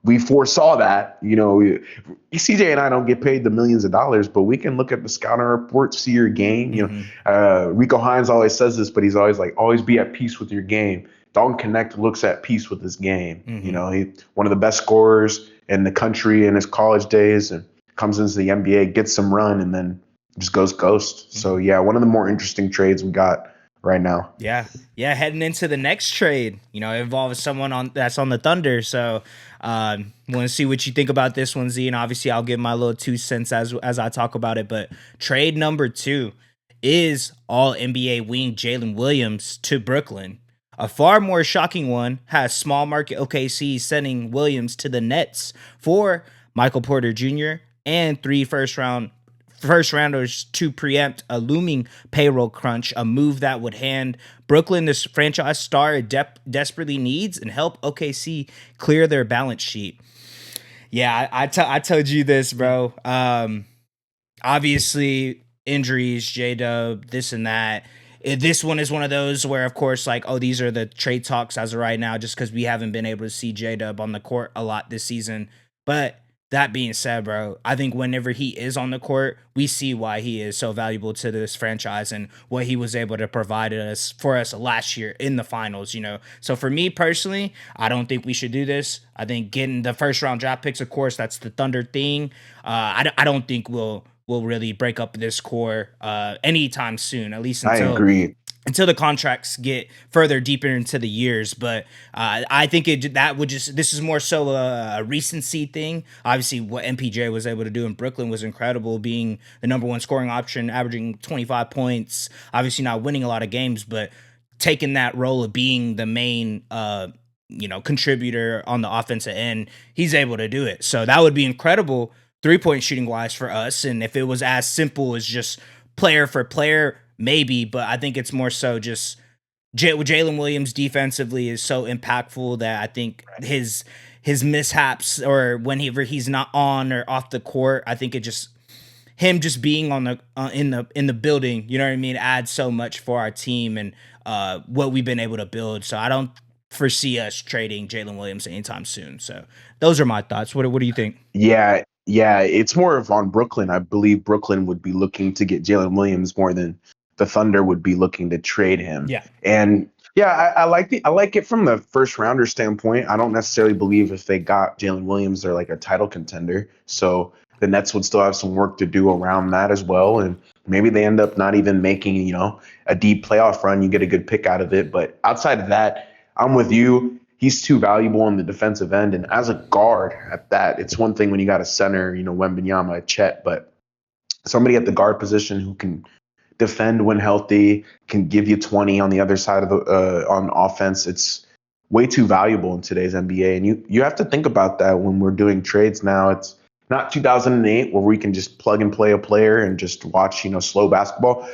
we foresaw that. CJ and I don't get paid the millions of dollars, but we can look at the scouting report, see your game. Rico Hines always says this, but he's always like, always be at peace with your game. Dalton Connect looks at peace with his game. Mm-hmm. He's one of the best scorers in the country in his college days, and comes into the NBA, gets some run, and then just goes ghost. So yeah, one of the more interesting trades we got right now. Yeah. Heading into the next trade, it involves someone that's on the Thunder. So, want to see what you think about this one, Z. And obviously, I'll give my little 2 cents as I talk about it. But trade number 2 is All NBA wing Jalen Williams to Brooklyn. A far more shocking one has small market OKC sending Williams to the Nets for Michael Porter Jr. and 3 first rounders to preempt a looming payroll crunch, a move that would hand Brooklyn this franchise star it desperately needs and help OKC clear their balance sheet. Yeah, I told you this, bro. Obviously, injuries, J-Dub, this and that. This one is one of those where, of course, like, these are the trade talks as of right now, just because we haven't been able to see J-Dub on the court a lot this season. But that being said, bro, I think whenever he is on the court, we see why he is so valuable to this franchise and what he was able to provide for us last year in the finals, So for me personally, I don't think we should do this. I think getting the first round draft picks, of course, that's the Thunder thing. I don't think we'll really break up this core anytime soon, at least until I agree. Until the contracts get further deeper into the years. But I think this is more so a recency thing. Obviously, what MPJ was able to do in Brooklyn was incredible, being the number 1 scoring option, averaging 25 points, obviously not winning a lot of games, but taking that role of being the main contributor on the offensive end. He's able to do it. So that would be incredible 3-point shooting wise for us. And if it was as simple as just player for player, maybe, but I think it's more so just Jalen Williams defensively is so impactful that I think his mishaps or whenever he's not on or off the court, I think it just him just being on the in the building, you know what I mean, adds so much for our team and what we've been able to build. So I don't foresee us trading Jalen Williams anytime soon. So those are my thoughts. What do you think? Yeah, Yeah, it's more of on Brooklyn. I believe Brooklyn would be looking to get Jalen Williams more than the Thunder would be looking to trade him. Yeah. And yeah, I like it from the first rounder standpoint. I don't necessarily believe if they got Jalen Williams, they're like a title contender. So the Nets would still have some work to do around that as well. And maybe they end up not even making, a deep playoff run. You get a good pick out of it. But outside of that, I'm with you. He's too valuable on the defensive end. And as a guard at that, it's one thing when you got a center, Wembanyama, Chet, but somebody at the guard position who can defend when healthy, can give you 20 on the other side of the on offense. It's way too valuable in today's NBA. And you have to think about that when we're doing trades now. It's not 2008 where we can just plug and play a player and just watch, slow basketball.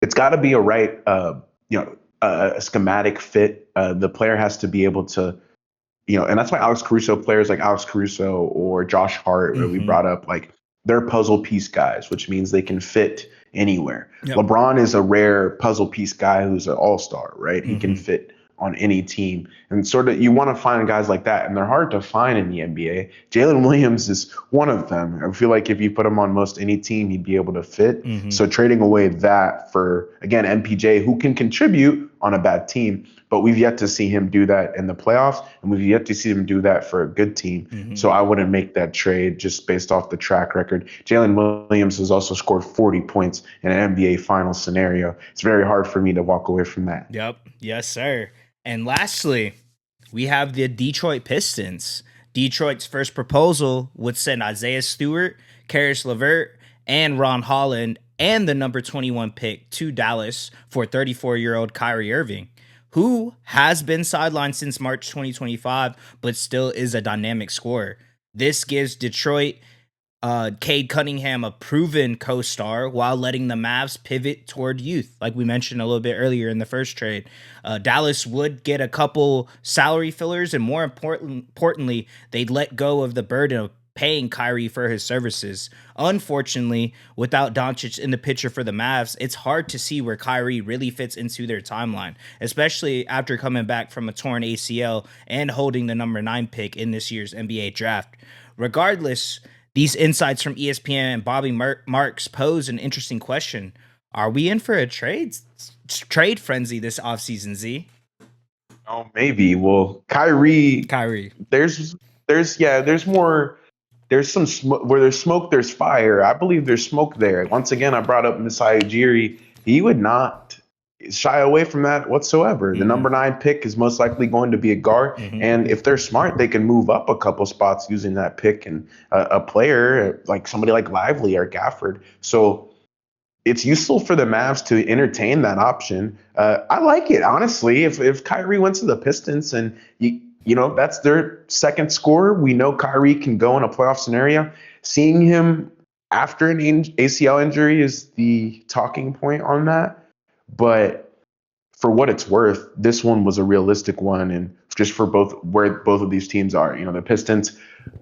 It's got to be a right, a schematic fit. The player has to be able to, and that's why players like Alex Caruso or Josh Hart, that we brought up, like they're puzzle piece guys, which means they can fit anywhere. Yep. LeBron is a rare puzzle piece guy who's an all-star, right? He can fit on any team. And sort of you want to find guys like that, and they're hard to find in the NBA. Jalen Williams is one of them. I feel like if you put him on most any team, he'd be able to fit. So trading away that for, again, MPJ, who can contribute on a bad team, but we've yet to see him do that in the playoffs, and we've yet to see him do that for a good team. So I wouldn't make that trade just based off the track record. Jalen Williams has also scored 40 points in an NBA Finals scenario. It's very hard for me to walk away from that. Yep. Yes, sir. And lastly, we have the Detroit Pistons. Detroit's first proposal would send Isaiah Stewart, Karis LeVert, and Ron Holland and the number 21 pick to Dallas for 34-year-old Kyrie Irving, who has been sidelined since March 2025, but still is a dynamic scorer. This gives Detroit Cade Cunningham a proven co-star while letting the Mavs pivot toward youth, like we mentioned a little bit earlier in the first trade. Dallas would get a couple salary fillers, and more importantly, they'd let go of the burden of paying Kyrie for his services. Unfortunately, without Doncic in the picture for the Mavs, it's hard to see where Kyrie really fits into their timeline, especially after coming back from a torn ACL and holding the number 9 pick in this year's NBA draft. Regardless, these insights from ESPN and Bobby Marks pose an interesting question. Are we in for a trade frenzy this offseason, Z? Oh, maybe. Well, Kyrie. There's more. There's some smoke. Where there's smoke, there's fire. I believe there's smoke there. Once again, I brought up Masai Ujiri. He would not shy away from that whatsoever. The number 9 pick is most likely going to be a guard. And if they're smart, they can move up a couple spots using that pick and a player like somebody like Lively or Gafford. So it's useful for the Mavs to entertain that option. I like it, honestly. If Kyrie went to the Pistons and that's their second scorer, we know Kyrie can go in a playoff scenario. Seeing him after an ACL injury is the talking point on that. But for what it's worth, this one was a realistic one, and just for where both of these teams are. The Pistons,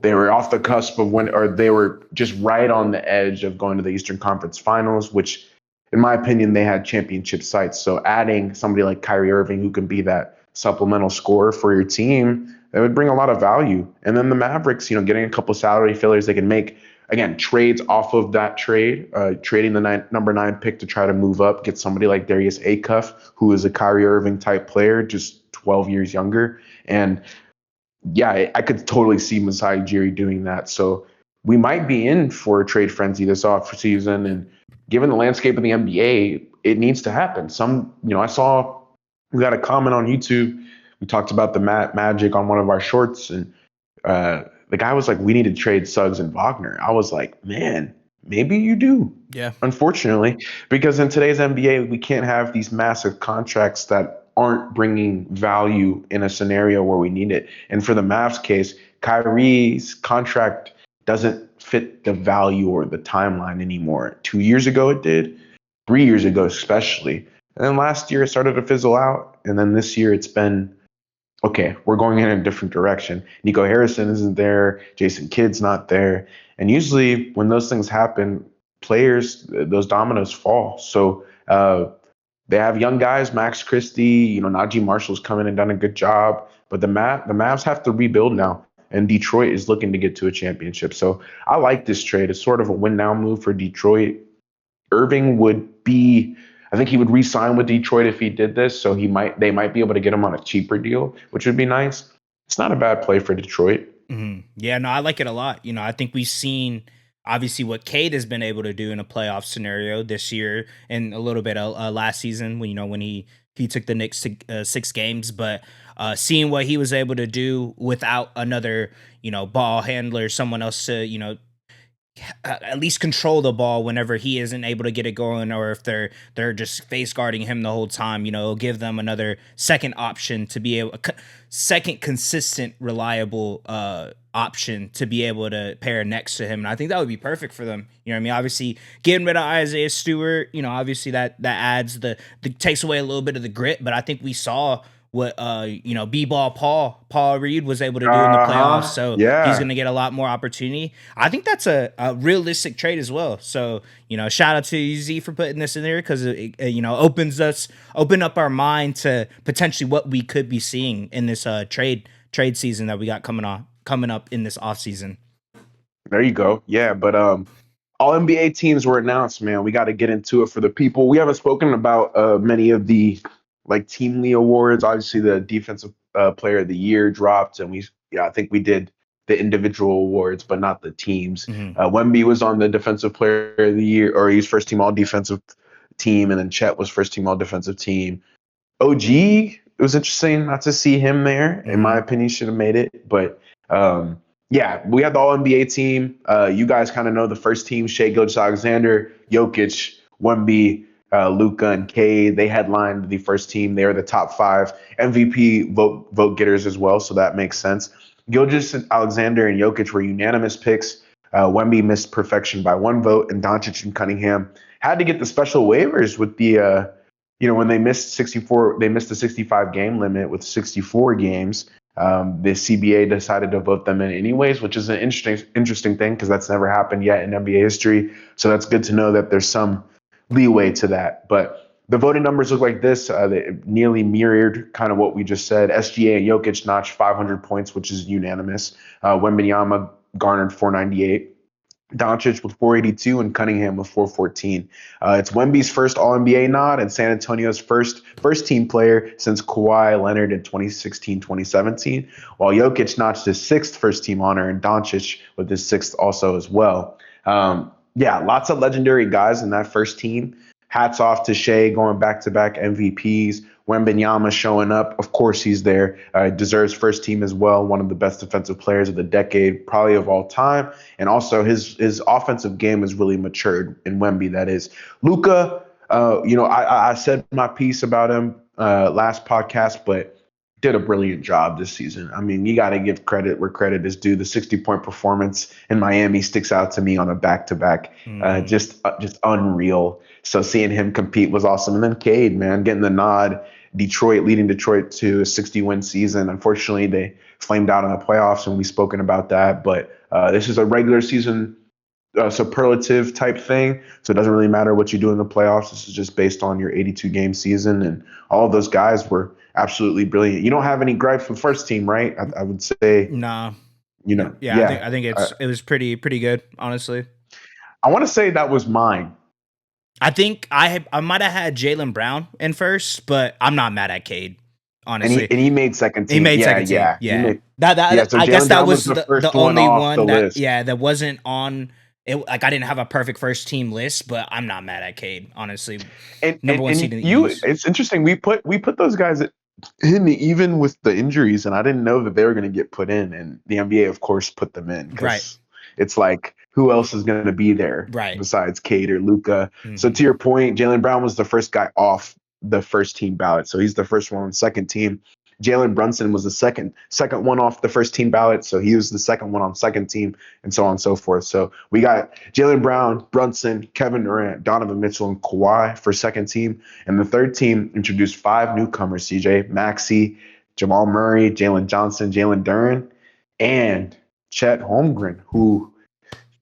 they were off the cusp of they were just right on the edge of going to the Eastern Conference Finals, which, in my opinion, they had championship sites. So adding somebody like Kyrie Irving, who can be that supplemental scorer for your team, that would bring a lot of value. And then the Mavericks, getting a couple salary fillers they can make. Again, trades off of that trade, trading the number 9 pick to try to move up, get somebody like Darius Acuff, who is a Kyrie Irving type player, just 12 years younger. And yeah, I could totally see Masai Ujiri doing that. So we might be in for a trade frenzy this offseason. And given the landscape of the NBA, it needs to happen. I saw we got a comment on YouTube. We talked about the Magic on one of our shorts, and the guy was like, we need to trade Suggs and Wagner. I was like, man, maybe you do. Yeah. Unfortunately, because in today's NBA, we can't have these massive contracts that aren't bringing value in a scenario where we need it. And for the Mavs case, Kyrie's contract doesn't fit the value or the timeline anymore. 2 years ago, it did. 3 years ago, especially. And then last year, it started to fizzle out. And then this year, it's been, okay, we're going in a different direction. Nico Harrison isn't there. Jason Kidd's not there. And usually when those things happen, players, those dominoes fall. So they have young guys, Max Christie, Najee Marshall's come in and done a good job. But the Mavs have to rebuild now. and Detroit is looking to get to a championship. So I like this trade. It's sort of a win now move for Detroit. Irving would be, I think he would re-sign with Detroit if he did this. So they might be able to get him on a cheaper deal, which would be nice. It's not a bad play for Detroit. Yeah, no, I like it a lot. I think we've seen obviously what Cade has been able to do in a playoff scenario this year and a little bit last season when he took the Knicks to 6 games, but seeing what he was able to do without another ball handler, someone else to at least control the ball whenever he isn't able to get it going, or if they're just face guarding him the whole time. It'll give them another second option to be able, second consistent, reliable option to be able to pair next to him, and I think that would be perfect for them. You know what I mean? Obviously, getting rid of Isaiah Stewart, obviously that adds the takes away a little bit of the grit, but I think we saw what B-ball Paul Reed was able to do in the playoffs, so he's going to get a lot more opportunity. I think that's a realistic trade as well. So shout out to you, Z, for putting this in there, because it open up our mind to potentially what we could be seeing in this trade season that we got coming up in this off season. There you go. Yeah, but all NBA teams were announced, man. We got to get into it for the people. We haven't spoken about many of the teamly awards. Obviously, the defensive player of the year dropped, and I think we did the individual awards, but not the teams. Wemby was on the defensive player of the year, or he's first team all defensive team, and then Chet was first team all defensive team. OG, it was interesting not to see him there. In my opinion, should have made it, but yeah, we had the all NBA team. You guys kind of know the first team: Shai Gilgeous-Alexander, Jokic, Wemby, Luka, and Cade. They headlined the first team. They are the top 5 MVP vote getters as well, so that makes sense. Gilgeous-Alexander and Jokic were unanimous picks. Wemby missed perfection by 1 vote, and Doncic and Cunningham had to get the special waivers with the when they missed 64. They missed the 65 game limit with 64 games. The CBA decided to vote them in anyways, which is an interesting thing because that's never happened yet in NBA history. So that's good to know that there's some leeway to that. But the voting numbers look like this. They nearly mirrored kind of what we just said. SGA and Jokic notched 500 points, which is unanimous. Wembanyama garnered 498. Doncic with 482 and Cunningham with 414. It's Wemby's first All-NBA nod and San Antonio's first team player since Kawhi Leonard in 2016-2017, while Jokic notched his 6th first team honor and Doncic with his 6th also as well. Yeah, lots of legendary guys in that first team. Hats off to Shai going back-to-back MVPs. Wembanyama showing up. Of course, he's there. Deserves first team as well. One of the best defensive players of the decade, probably of all time. And also his offensive game has really matured in Wemby, that is. Luka, I said my piece about him last podcast, but did a brilliant job this season. I mean, you got to give credit where credit is due. The 60-point performance in Miami sticks out to me on a back-to-back. Just unreal. So seeing him compete was awesome. And then Cade, man, getting the nod. Leading Detroit to a 60-win season. Unfortunately, they flamed out in the playoffs, and we've spoken about that. But this is a regular season superlative type thing. So it doesn't really matter what you do in the playoffs. This is just based on your 82-game season. And all of those guys were absolutely brilliant. You don't have any gripes with first team, right? I would say. Nah. Yeah. I think it was pretty good, honestly. I want to say that was mine. I think I might have had Jalen Brown in first, but I'm not mad at Cade, honestly. And he made second team. He made second team. Yeah. So I guess that was the only one that wasn't on it. Like, I didn't have a perfect first team list, but I'm not mad at Cade, honestly. Number one seed in the East. It's interesting. We put those guys in even with the injuries, and I didn't know that they were going to get put in, and the NBA, of course, put them in. Right. It's like, who else is going to be there besides Cade or Luka? So to your point, Jalen Brown was the first guy off the first team ballot. So he's the first one on the second team. Jalen Brunson was the second one off the first team ballot. So he was the second one on second team, and so on and so forth. So we got Jalen Brown, Brunson, Kevin Durant, Donovan Mitchell, and Kawhi for second team. And the third team introduced 5 newcomers: CJ, Maxey, Jamal Murray, Jalen Johnson, Jalen Duren, and Chet Holmgren, who,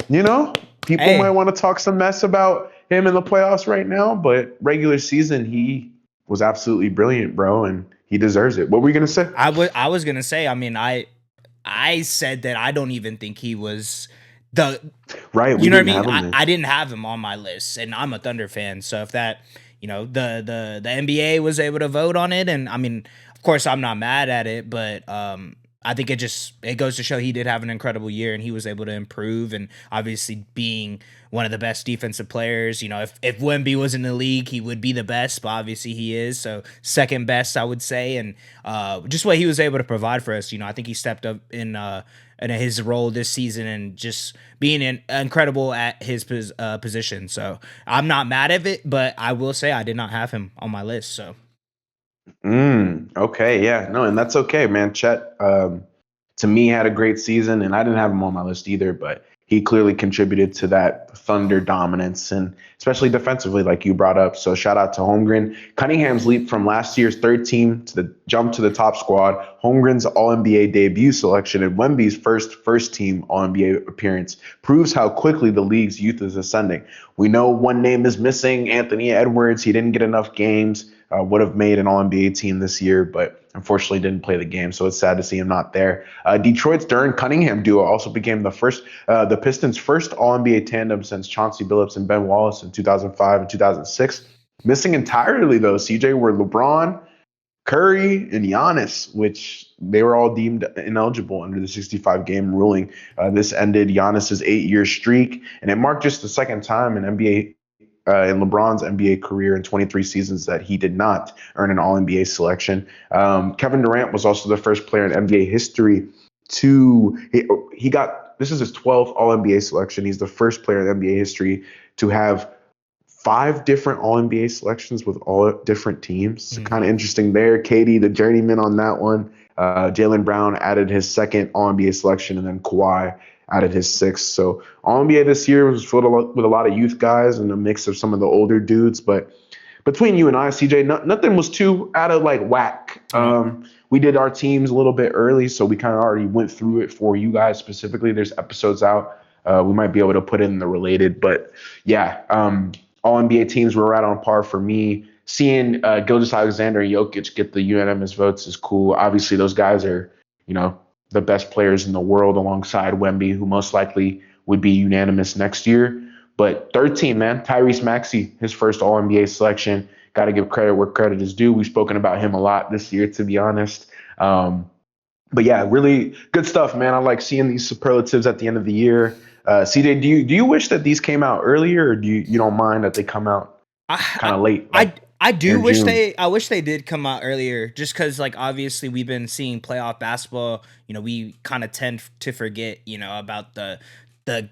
people might want to talk some mess about him in the playoffs right now, but regular season, he was absolutely brilliant, bro, and he deserves it. What were you going to say? I was going to say, I mean, I said that I don't even think he was the Right, we you know what I didn't mean? have him there. I didn't have him on my list, and I'm a Thunder fan. So if that, the NBA was able to vote on it, and I mean, of course, I'm not mad at it, but I think it goes to show he did have an incredible year, and he was able to improve, and obviously being one of the best defensive players. If Wemby was in the league, he would be the best, but obviously he is. So second best, I would say, and just what he was able to provide for us. I think he stepped up in his role this season and just being incredible at his position. So I'm not mad at it, but I will say I did not have him on my list. So Okay, yeah, no, and that's okay, man. Chet, to me, had a great season, and I didn't have him on my list either, but he clearly contributed to that Thunder dominance, and especially defensively, like you brought up. So shout out to Holmgren. Cunningham's leap from last year's third team to the jump to the top squad, Holmgren's All-NBA debut selection, and Wemby's first team All-NBA appearance proves how quickly the league's youth is ascending. We know one name is missing, Anthony Edwards. He didn't get enough games. Would have made an All-NBA team this year, but unfortunately didn't play the game. So it's sad to see him not there. Detroit's Duren Cunningham duo also became the Pistons' first All-NBA tandem since Chauncey Billups and Ben Wallace in 2005 and 2006. Missing entirely, though, CJ, were LeBron, Curry, and Giannis, which they were all deemed ineligible under the 65-game ruling. This ended Giannis's 8-year streak, and it marked just the second time in LeBron's NBA career in 23 seasons that he did not earn an All-NBA selection. Kevin Durant was also the first player in NBA history he got, this is his 12th All-NBA selection. He's the first player in NBA history to have 5 different All-NBA selections with all different teams. Mm-hmm. Kind of interesting there. KD, the journeyman on that one. Jalen Brown added his second All-NBA selection, and then Kawhi added his 6th. So All-NBA this year was filled with a lot of youth guys and a mix of some of the older dudes. But between you and I, CJ, nothing was too out of whack. We did our teams a little bit early, so we kind of already went through it for you guys specifically. There's episodes out. We might be able to put in the related. But yeah, All-NBA teams were right on par for me. Seeing Gilgeous-Alexander and Jokic get the unanimous votes is cool. Obviously, those guys are, the best players in the world alongside Wemby, who most likely would be unanimous next year. But third team, man, Tyrese Maxey, his first All-NBA selection. Got to give credit where credit is due. We've spoken about him a lot this year, to be honest. But yeah, really good stuff, man. I like seeing these superlatives at the end of the year. CJ, do you wish that these came out earlier, or do you don't mind that they come out kind of late? I wish they did come out earlier, just because obviously we've been seeing playoff basketball. We kind of tend to forget about the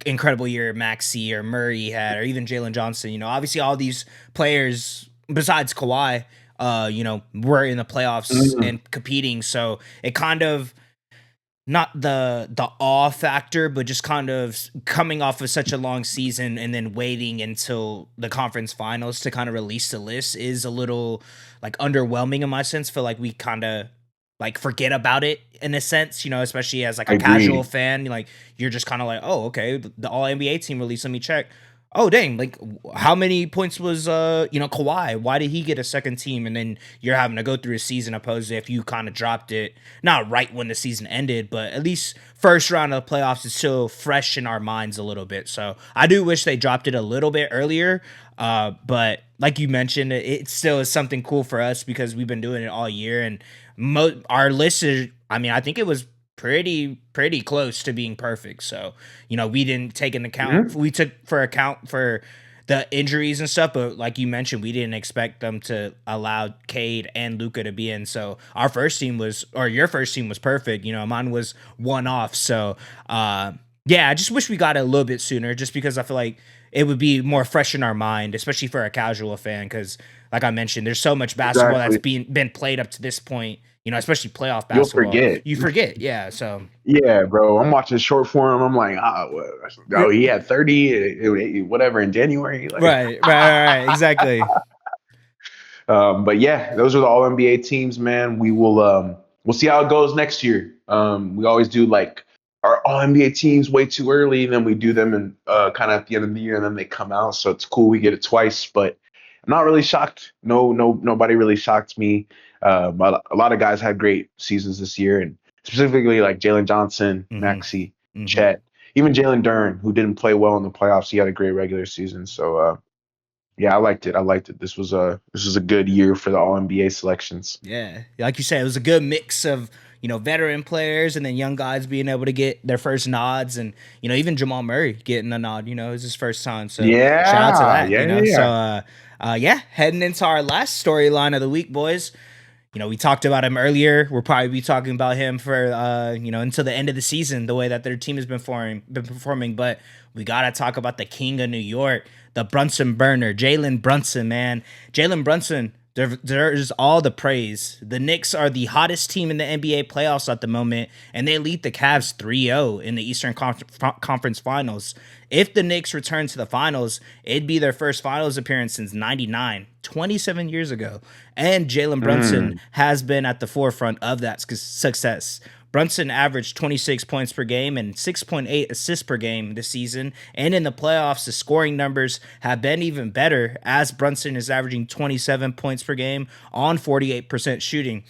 incredible year Maxey or Murray had, or even Jalen Johnson. Obviously all these players besides Kawhi, were in the playoffs and competing. So it kind of, not the awe factor, but just kind of coming off of such a long season and then waiting until the conference finals to kind of release the list is a little underwhelming in my sense. Feel like we kind of forget about it in a sense, especially as a casual fan. You're just kind of oh, okay, the All NBA team released. Let me check. Oh dang! How many points was Kawhi? Why did he get a second team? And then you're having to go through a season, opposed to if you kind of dropped it, not right when the season ended, but at least first round of the playoffs is still fresh in our minds a little bit. So I do wish they dropped it a little bit earlier. But like you mentioned, it still is something cool for us because we've been doing it all year, and our list is. I mean, I think it was pretty close to being perfect. So, we didn't take into account. Mm-hmm. We took account for the injuries and stuff, but like you mentioned, we didn't expect them to allow Cade and Luka to be in. So our first team your first team was perfect. Mine was one off. So, yeah, I just wish we got it a little bit sooner, just because I feel like it would be more fresh in our mind, especially for a casual fan. Because, like I mentioned, there's so much basketball that's been played up to this point. Especially playoff basketball. You forget, yeah. So yeah, bro. I'm watching short form. I'm like, he had 30, whatever in January. Right, exactly. But yeah, those are the All NBA teams, man. We'll see how it goes next year. We always do our All NBA teams way too early, and then we do them in kind of at the end of the year, and then they come out. So it's cool. We get it twice, but I'm not really shocked. Nobody really shocked me. But a lot of guys had great seasons this year, and specifically like Jalen Johnson, Mm-hmm. Maxey, Mm-hmm. Chet, even Jalen Duren, who didn't play well in the playoffs. He had a great regular season. So yeah, I liked it. I liked it. This was a good year for the All NBA selections. Yeah, like you said, it was a good mix of veteran players and then young guys being able to get their first nods, and even Jamal Murray getting a nod. It was his first time, so shout out to Yeah, that. yeah, yeah, So yeah. yeah, heading into our last storyline of the week, boys. We talked about him earlier. We'll probably be talking about him for until the end of the season, the way that their team has been performing. But we gotta talk about the King of New York, the Brunson burner, Jalen Brunson, man. Jalen Brunson deserves all the praise. The Knicks are the hottest team in the NBA playoffs at the moment, and they lead the Cavs 3-0 in the Eastern Conference Finals. If the Knicks return to the finals, it'd be their first finals appearance since 99, 27 years ago. And Jalen Brunson Mm. has been at the forefront of that success. Brunson averaged 26 points per game and 6.8 assists per game this season. And in the playoffs, the scoring numbers have been even better, as Brunson is averaging 27 points per game on 48% shooting.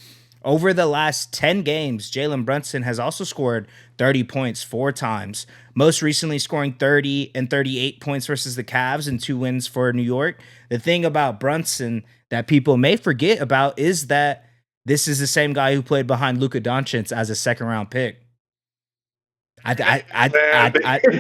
Over the last 10 games, Jalen Brunson has also scored 30 points 4 times, most recently scoring 30 and 38 points versus the Cavs in 2 wins for New York. The thing about Brunson that people may forget about is that this is the same guy who played behind Luka Doncic as a second-round pick.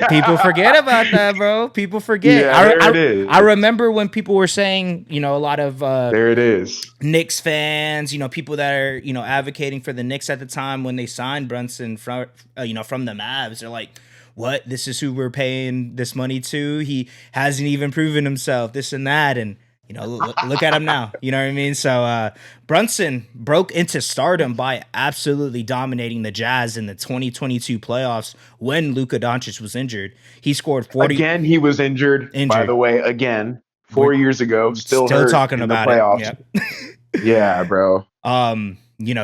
People forget about that, bro. People forget. Yeah, there it I is. remember when people were saying, a lot of There it is. Knicks fans, people that are, advocating for the Knicks at the time when they signed Brunson from the Mavs. They're like, what? This is who we're paying this money to? He hasn't even proven himself, this and that. And, look at him now. You know what I mean? So Brunson broke into stardom by absolutely dominating the Jazz in the 2022 playoffs when Luka Doncic was injured. He scored 40 Again, he was injured, by injured. the way, again, We're 4 years ago, still still hurt talking in the about it. playoffs. Yep. Yeah, bro.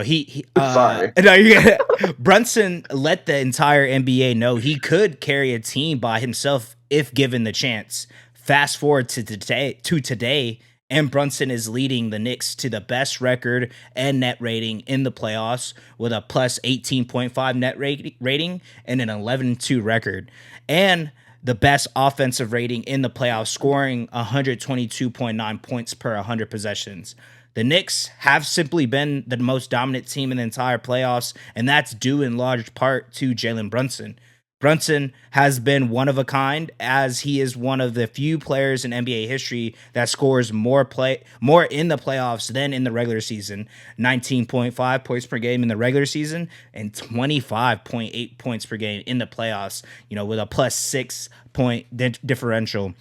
He Sorry. no, Brunson let the entire NBA know he could carry a team by himself if given the chance. Fast forward to today, and Brunson is leading the Knicks to the best record and net rating in the playoffs with a plus 18.5 net rating and an 11-2 record. And the best offensive rating in the playoffs, scoring 122.9 points per 100 possessions. The Knicks have simply been the most dominant team in the entire playoffs, and that's due in large part to Jalen Brunson. Brunson has been one of a kind, as he is one of the few players in NBA history that scores more in the playoffs than in the regular season. 19.5 points per game in the regular season and 25.8 points per game in the playoffs, with a plus 6 point differential.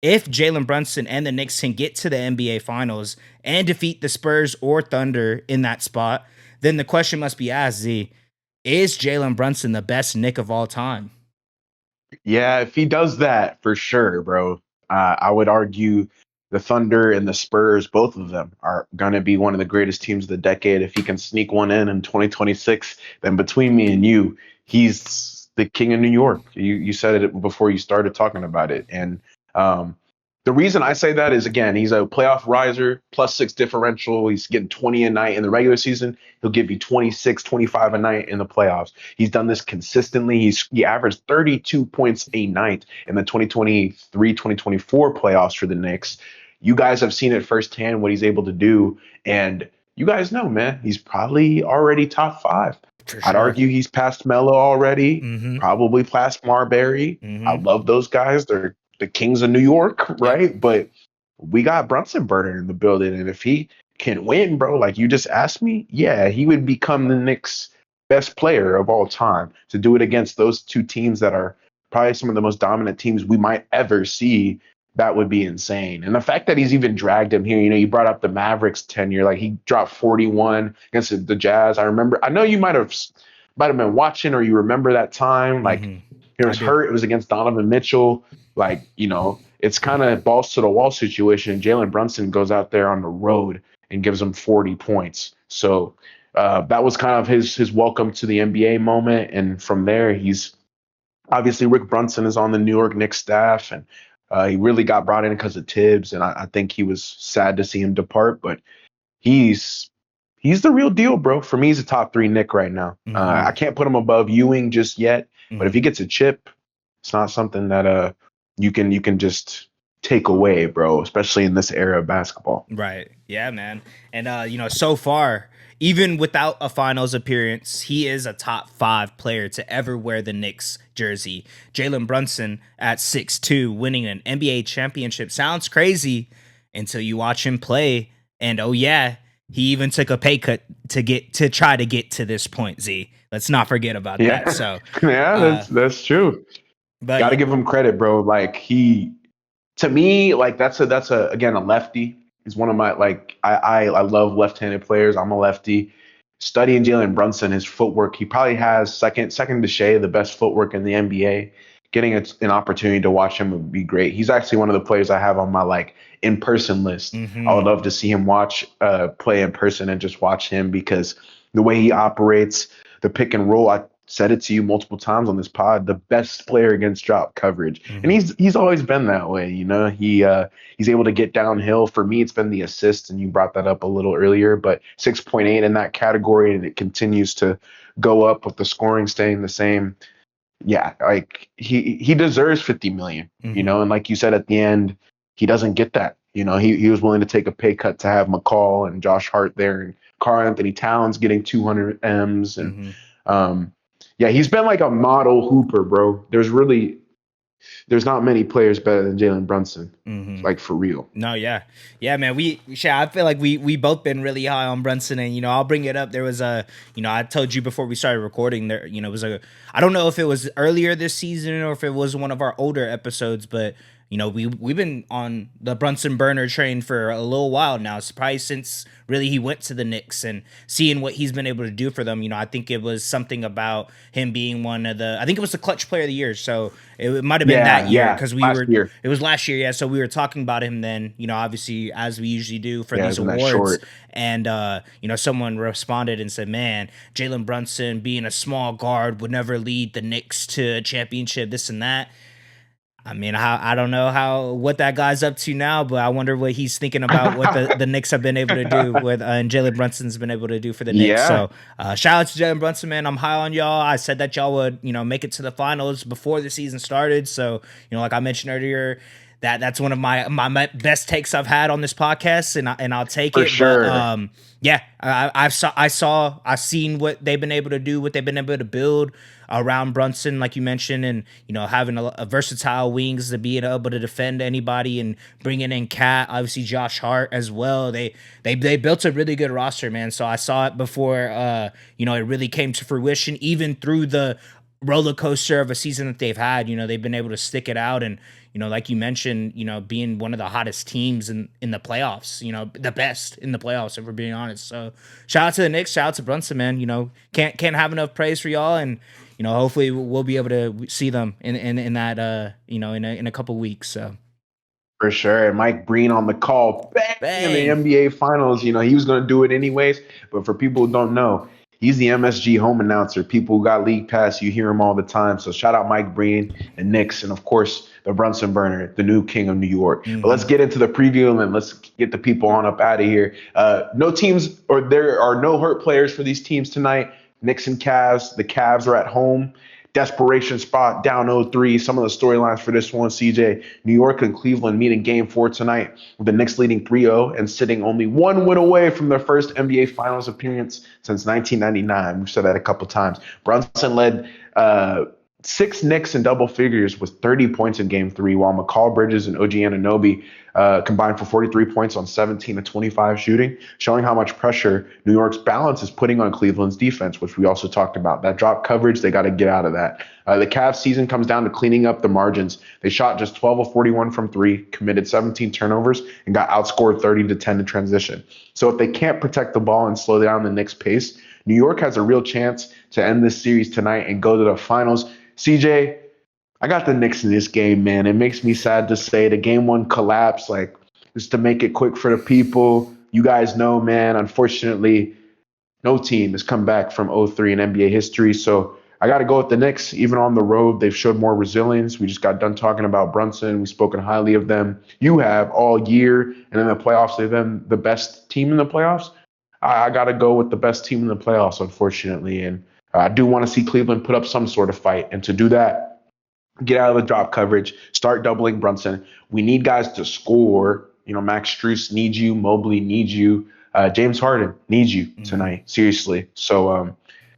If Jalen Brunson and the Knicks can get to the NBA Finals and defeat the Spurs or Thunder in that spot, then the question must be asked, Z, is Jalen Brunson the best Knick of all time? Yeah, if he does that, for sure, bro. I would argue the Thunder and the Spurs, both of them, are going to be one of the greatest teams of the decade. If he can sneak one in 2026, then between me and you, he's the king of New York. You said it before you started talking about it. And um, the reason I say that is, again, he's a playoff riser, plus 6 differential. He's getting 20 a night in the regular season. He'll give you 26, 25 a night in the playoffs. He's done this consistently. He averaged 32 points a night in the 2023-2024 playoffs for the Knicks. You guys have seen it firsthand what he's able to do. And you guys know, man, he's probably already top 5. For I'd sure. argue he's past Melo already, Mm-hmm. probably past Marbury. I Mm-hmm. love those guys. They're the Kings of New York, Yep. right? But we got Brunson Burner in the building, and if he can win, bro, like you just asked me, yeah, he would become the Knicks' best player of all time. To do it against those two teams that are probably some of the most dominant teams we might ever see, that would be insane. And the fact that he's even dragged him here, you brought up the Mavericks tenure, like he dropped 41 against the Jazz. I know you might have been watching, or you remember that time, like Mm-hmm. he I was do. hurt. It was against Donovan Mitchell. Like, it's kind of balls to the wall situation. Jalen Brunson goes out there on the road and gives him 40 points. So that was kind of his welcome to the NBA moment. And from there, he's obviously Rick Brunson is on the New York Knicks staff, and he really got brought in because of Tibbs. And I think he was sad to see him depart, but he's he's the real deal, bro. For me, he's a top 3 Nick right now. I Hmm. can't put him above Ewing just yet, but if Hmm. he gets a chip, it's not something that you can just take away, bro. Especially in this era of basketball. Right. Yeah, man. And so far, even without a finals appearance, he is a top 5 player to ever wear the Knicks jersey. Jalen Brunson at 6'2", winning an NBA championship. Sounds crazy until you watch him play. And oh yeah, he even took a pay cut to try to get to this point, Z. Let's not forget about that. Yeah, So yeah, uh that's true. but Got to give him credit, bro. Like to me, like that's a again a lefty. He's one of my like I love left-handed players. I'm a lefty. Studying Jalen Brunson, his footwork, he probably has second to Shea, the best footwork in the NBA. Getting an opportunity to watch him would be great. He's actually one of the players I have on my like in person list. I would mhm. love to see him play in person and just watch him because the way he operates, the pick and roll. I said it to you multiple times on this pod. The best player against drop coverage, and Mhm. he's always been that way. You know, he's able to get downhill. For me, it's been the assist, and you brought that up a little earlier. But 6.8 in that category, and it continues to go up with the scoring staying the same. Yeah, like he deserves 50 million. You Mhm. know, and like you said at the end, he doesn't get that. You know, he was willing to take a pay cut to have McCall and Josh Hart there, and Karl Anthony Towns getting 200 M's, and Mhm. um, yeah, he's been like a model hooper, bro. There's not many players better than Jalen Brunson, Mhm. like for real. No, yeah, yeah, man. I feel like we both been really high on Brunson, and I'll bring it up. There was I told you before we started recording. There, it was I don't know if it was earlier this season or if it was one of our older episodes, but we've been on the Brunson burner train for a little while now. Surprised since really he went to the Knicks and seeing what he's been able to do for them. I think it was something about him being one of I think it was the clutch player of the year. So it might have been that Yeah, year yeah. because Last year, it was last year, yeah. So we were talking about him then, obviously as we usually do for yeah, these isn't that awards. short And someone responded and said, "Man, Jalen Brunson being a small guard would never lead the Knicks to a championship, this and that." I mean, I don't know what that guy's up to now, but I wonder what he's thinking about what the Knicks have been able to do with and Jalen Brunson's been able to do for the Knicks. Yeah, So shout out to Jalen Brunson, man. I'm high on y'all. I said that y'all would make it to the finals before the season started. So like I mentioned earlier, that's one of my best takes I've had on this podcast, and I'll take for it. But sure. yeah, I've seen what they've been able to do, what they've been able to build around Brunson, like you mentioned, and having a versatile wings to be able to defend anybody, and bringing in Cat, obviously Josh Hart as well. They built a really good roster, man. So I saw it before, it really came to fruition, even through the roller coaster of a season that they've had. They've been able to stick it out, and like you mentioned, being one of the hottest teams in the playoffs. The best in the playoffs, if we're being honest. So shout out to the Knicks, shout out to Brunson, man. Can't have enough praise for y'all, and hopefully we'll be able to see them in that in a couple weeks. So For sure. And Mike Breen on the call, bang in the bang. NBA Finals. He was going to do it anyways. But for people who don't know, he's the MSG home announcer. People who got league pass, you hear him all the time. So shout out Mike Breen and Knicks, and of course the Brunson burner, the new king of New York. But let's Hmm. get into the preview and let's get the people on up out of here. No teams, or there are no hurt players for these teams tonight. Knicks and Cavs. The Cavs are at home. Desperation spot down 0-3. Some of the storylines for this one, CJ. New York and Cleveland meet in game 4 tonight, with the Knicks leading 3-0 and sitting only one win away from their first NBA Finals appearance since 1999. We've said that a couple times. Brunson led 6 Knicks in double figures with 30 points in game 3, while McCall Bridges and OG Anunoby combined for 43 points on 17 to 25 shooting, showing how much pressure New York's balance is putting on Cleveland's defense, which we also talked about. That drop coverage, they got to get out of that. The Cavs season comes down to cleaning up the margins. They shot just 12 of 41 from 3, committed 17 turnovers, and got outscored 30 to 10 in transition. So if they can't protect the ball and slow down the Knicks' pace, New York has a real chance to end this series tonight and go to the finals. CJ, I got the Knicks in this game, man. It makes me sad to say the game 1 collapse. Like, just to make it quick for the people, you guys know, man, unfortunately, no team has come back from 0-3 in NBA history. So I got to go with the Knicks. Even on the road, they've showed more resilience. We just got done talking about Brunson. We've spoken highly of them. You have all year. And in the playoffs, they've been the best team in the playoffs. I got to go with the best team in the playoffs, unfortunately. And I do want to see Cleveland put up some sort of fight. And to do that, get out of the drop coverage, start doubling Brunson. We need guys to score. Max Strus needs you. Mobley needs you. James Harden needs you tonight. Seriously. So,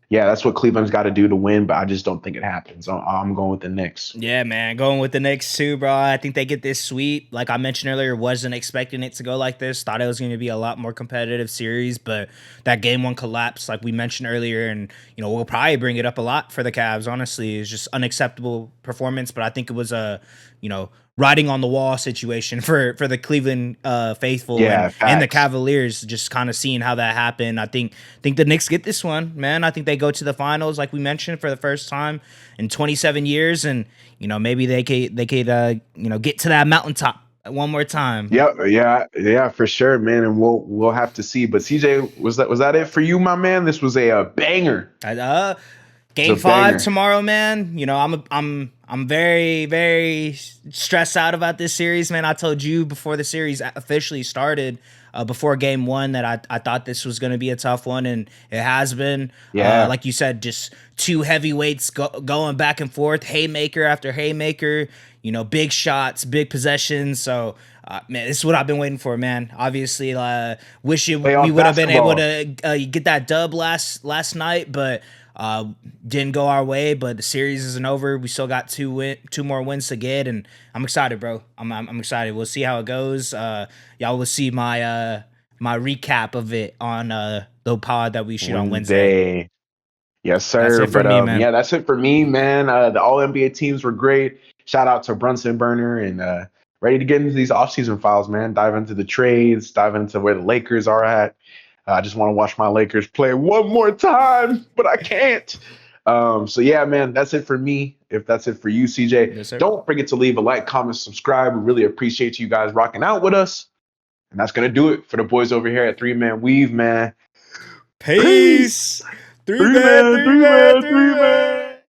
yeah, that's what Cleveland's got to do to win, but I just don't think it happens. I'm going with the Knicks. Yeah, man, going with the Knicks too, bro. I think they get this sweep. Like I mentioned earlier, wasn't expecting it to go like this. Thought it was going to be a lot more competitive series, but that game one collapse, like we mentioned earlier, and we'll probably bring it up a lot for the Cavs. Honestly, it's just unacceptable performance. But I think it was a, writing on the wall situation for the Cleveland faithful and the Cavaliers, just kind of seeing how that happened. I think the Knicks get this one, man. I think they go to the finals, like we mentioned, for the first time in 27 years, and maybe they could get to that mountaintop one more time. Yeah, for sure, man. And we'll have to see. But CJ, was that it for you, my man? This was a banger. Game 5 tomorrow, man. I'm very, very stressed out about this series, man. I told you before the series officially started, before game 1, that I thought this was going to be a tough one, and it has been. Yeah. Like you said, just two heavyweights going back and forth, haymaker after haymaker, big shots, big possessions. So, man, this is what I've been waiting for, man. Obviously, wish we would have been able to get that dub last night, but didn't go our way. But the series isn't over. We still got two more wins to get, and I'm excited, bro. I'm excited. We'll see how it goes. Y'all will see my recap of it on the pod that we shoot on Wednesday. Yes, sir. That's it for me, man. Yeah, that's it for me, man. The All NBA teams were great. Shout out to Brunson Burner, and ready to get into these offseason files, man. Dive into the trades, dive into where the Lakers are at. I just want to watch my Lakers play one more time, but I can't. So yeah, man, that's it for me. If that's it for you, CJ, Yes, sir. Don't forget to leave a like, comment, subscribe. We really appreciate you guys rocking out with us. And that's going to do it for the boys over here at 3-Man Weave, man. Peace. 3-Man.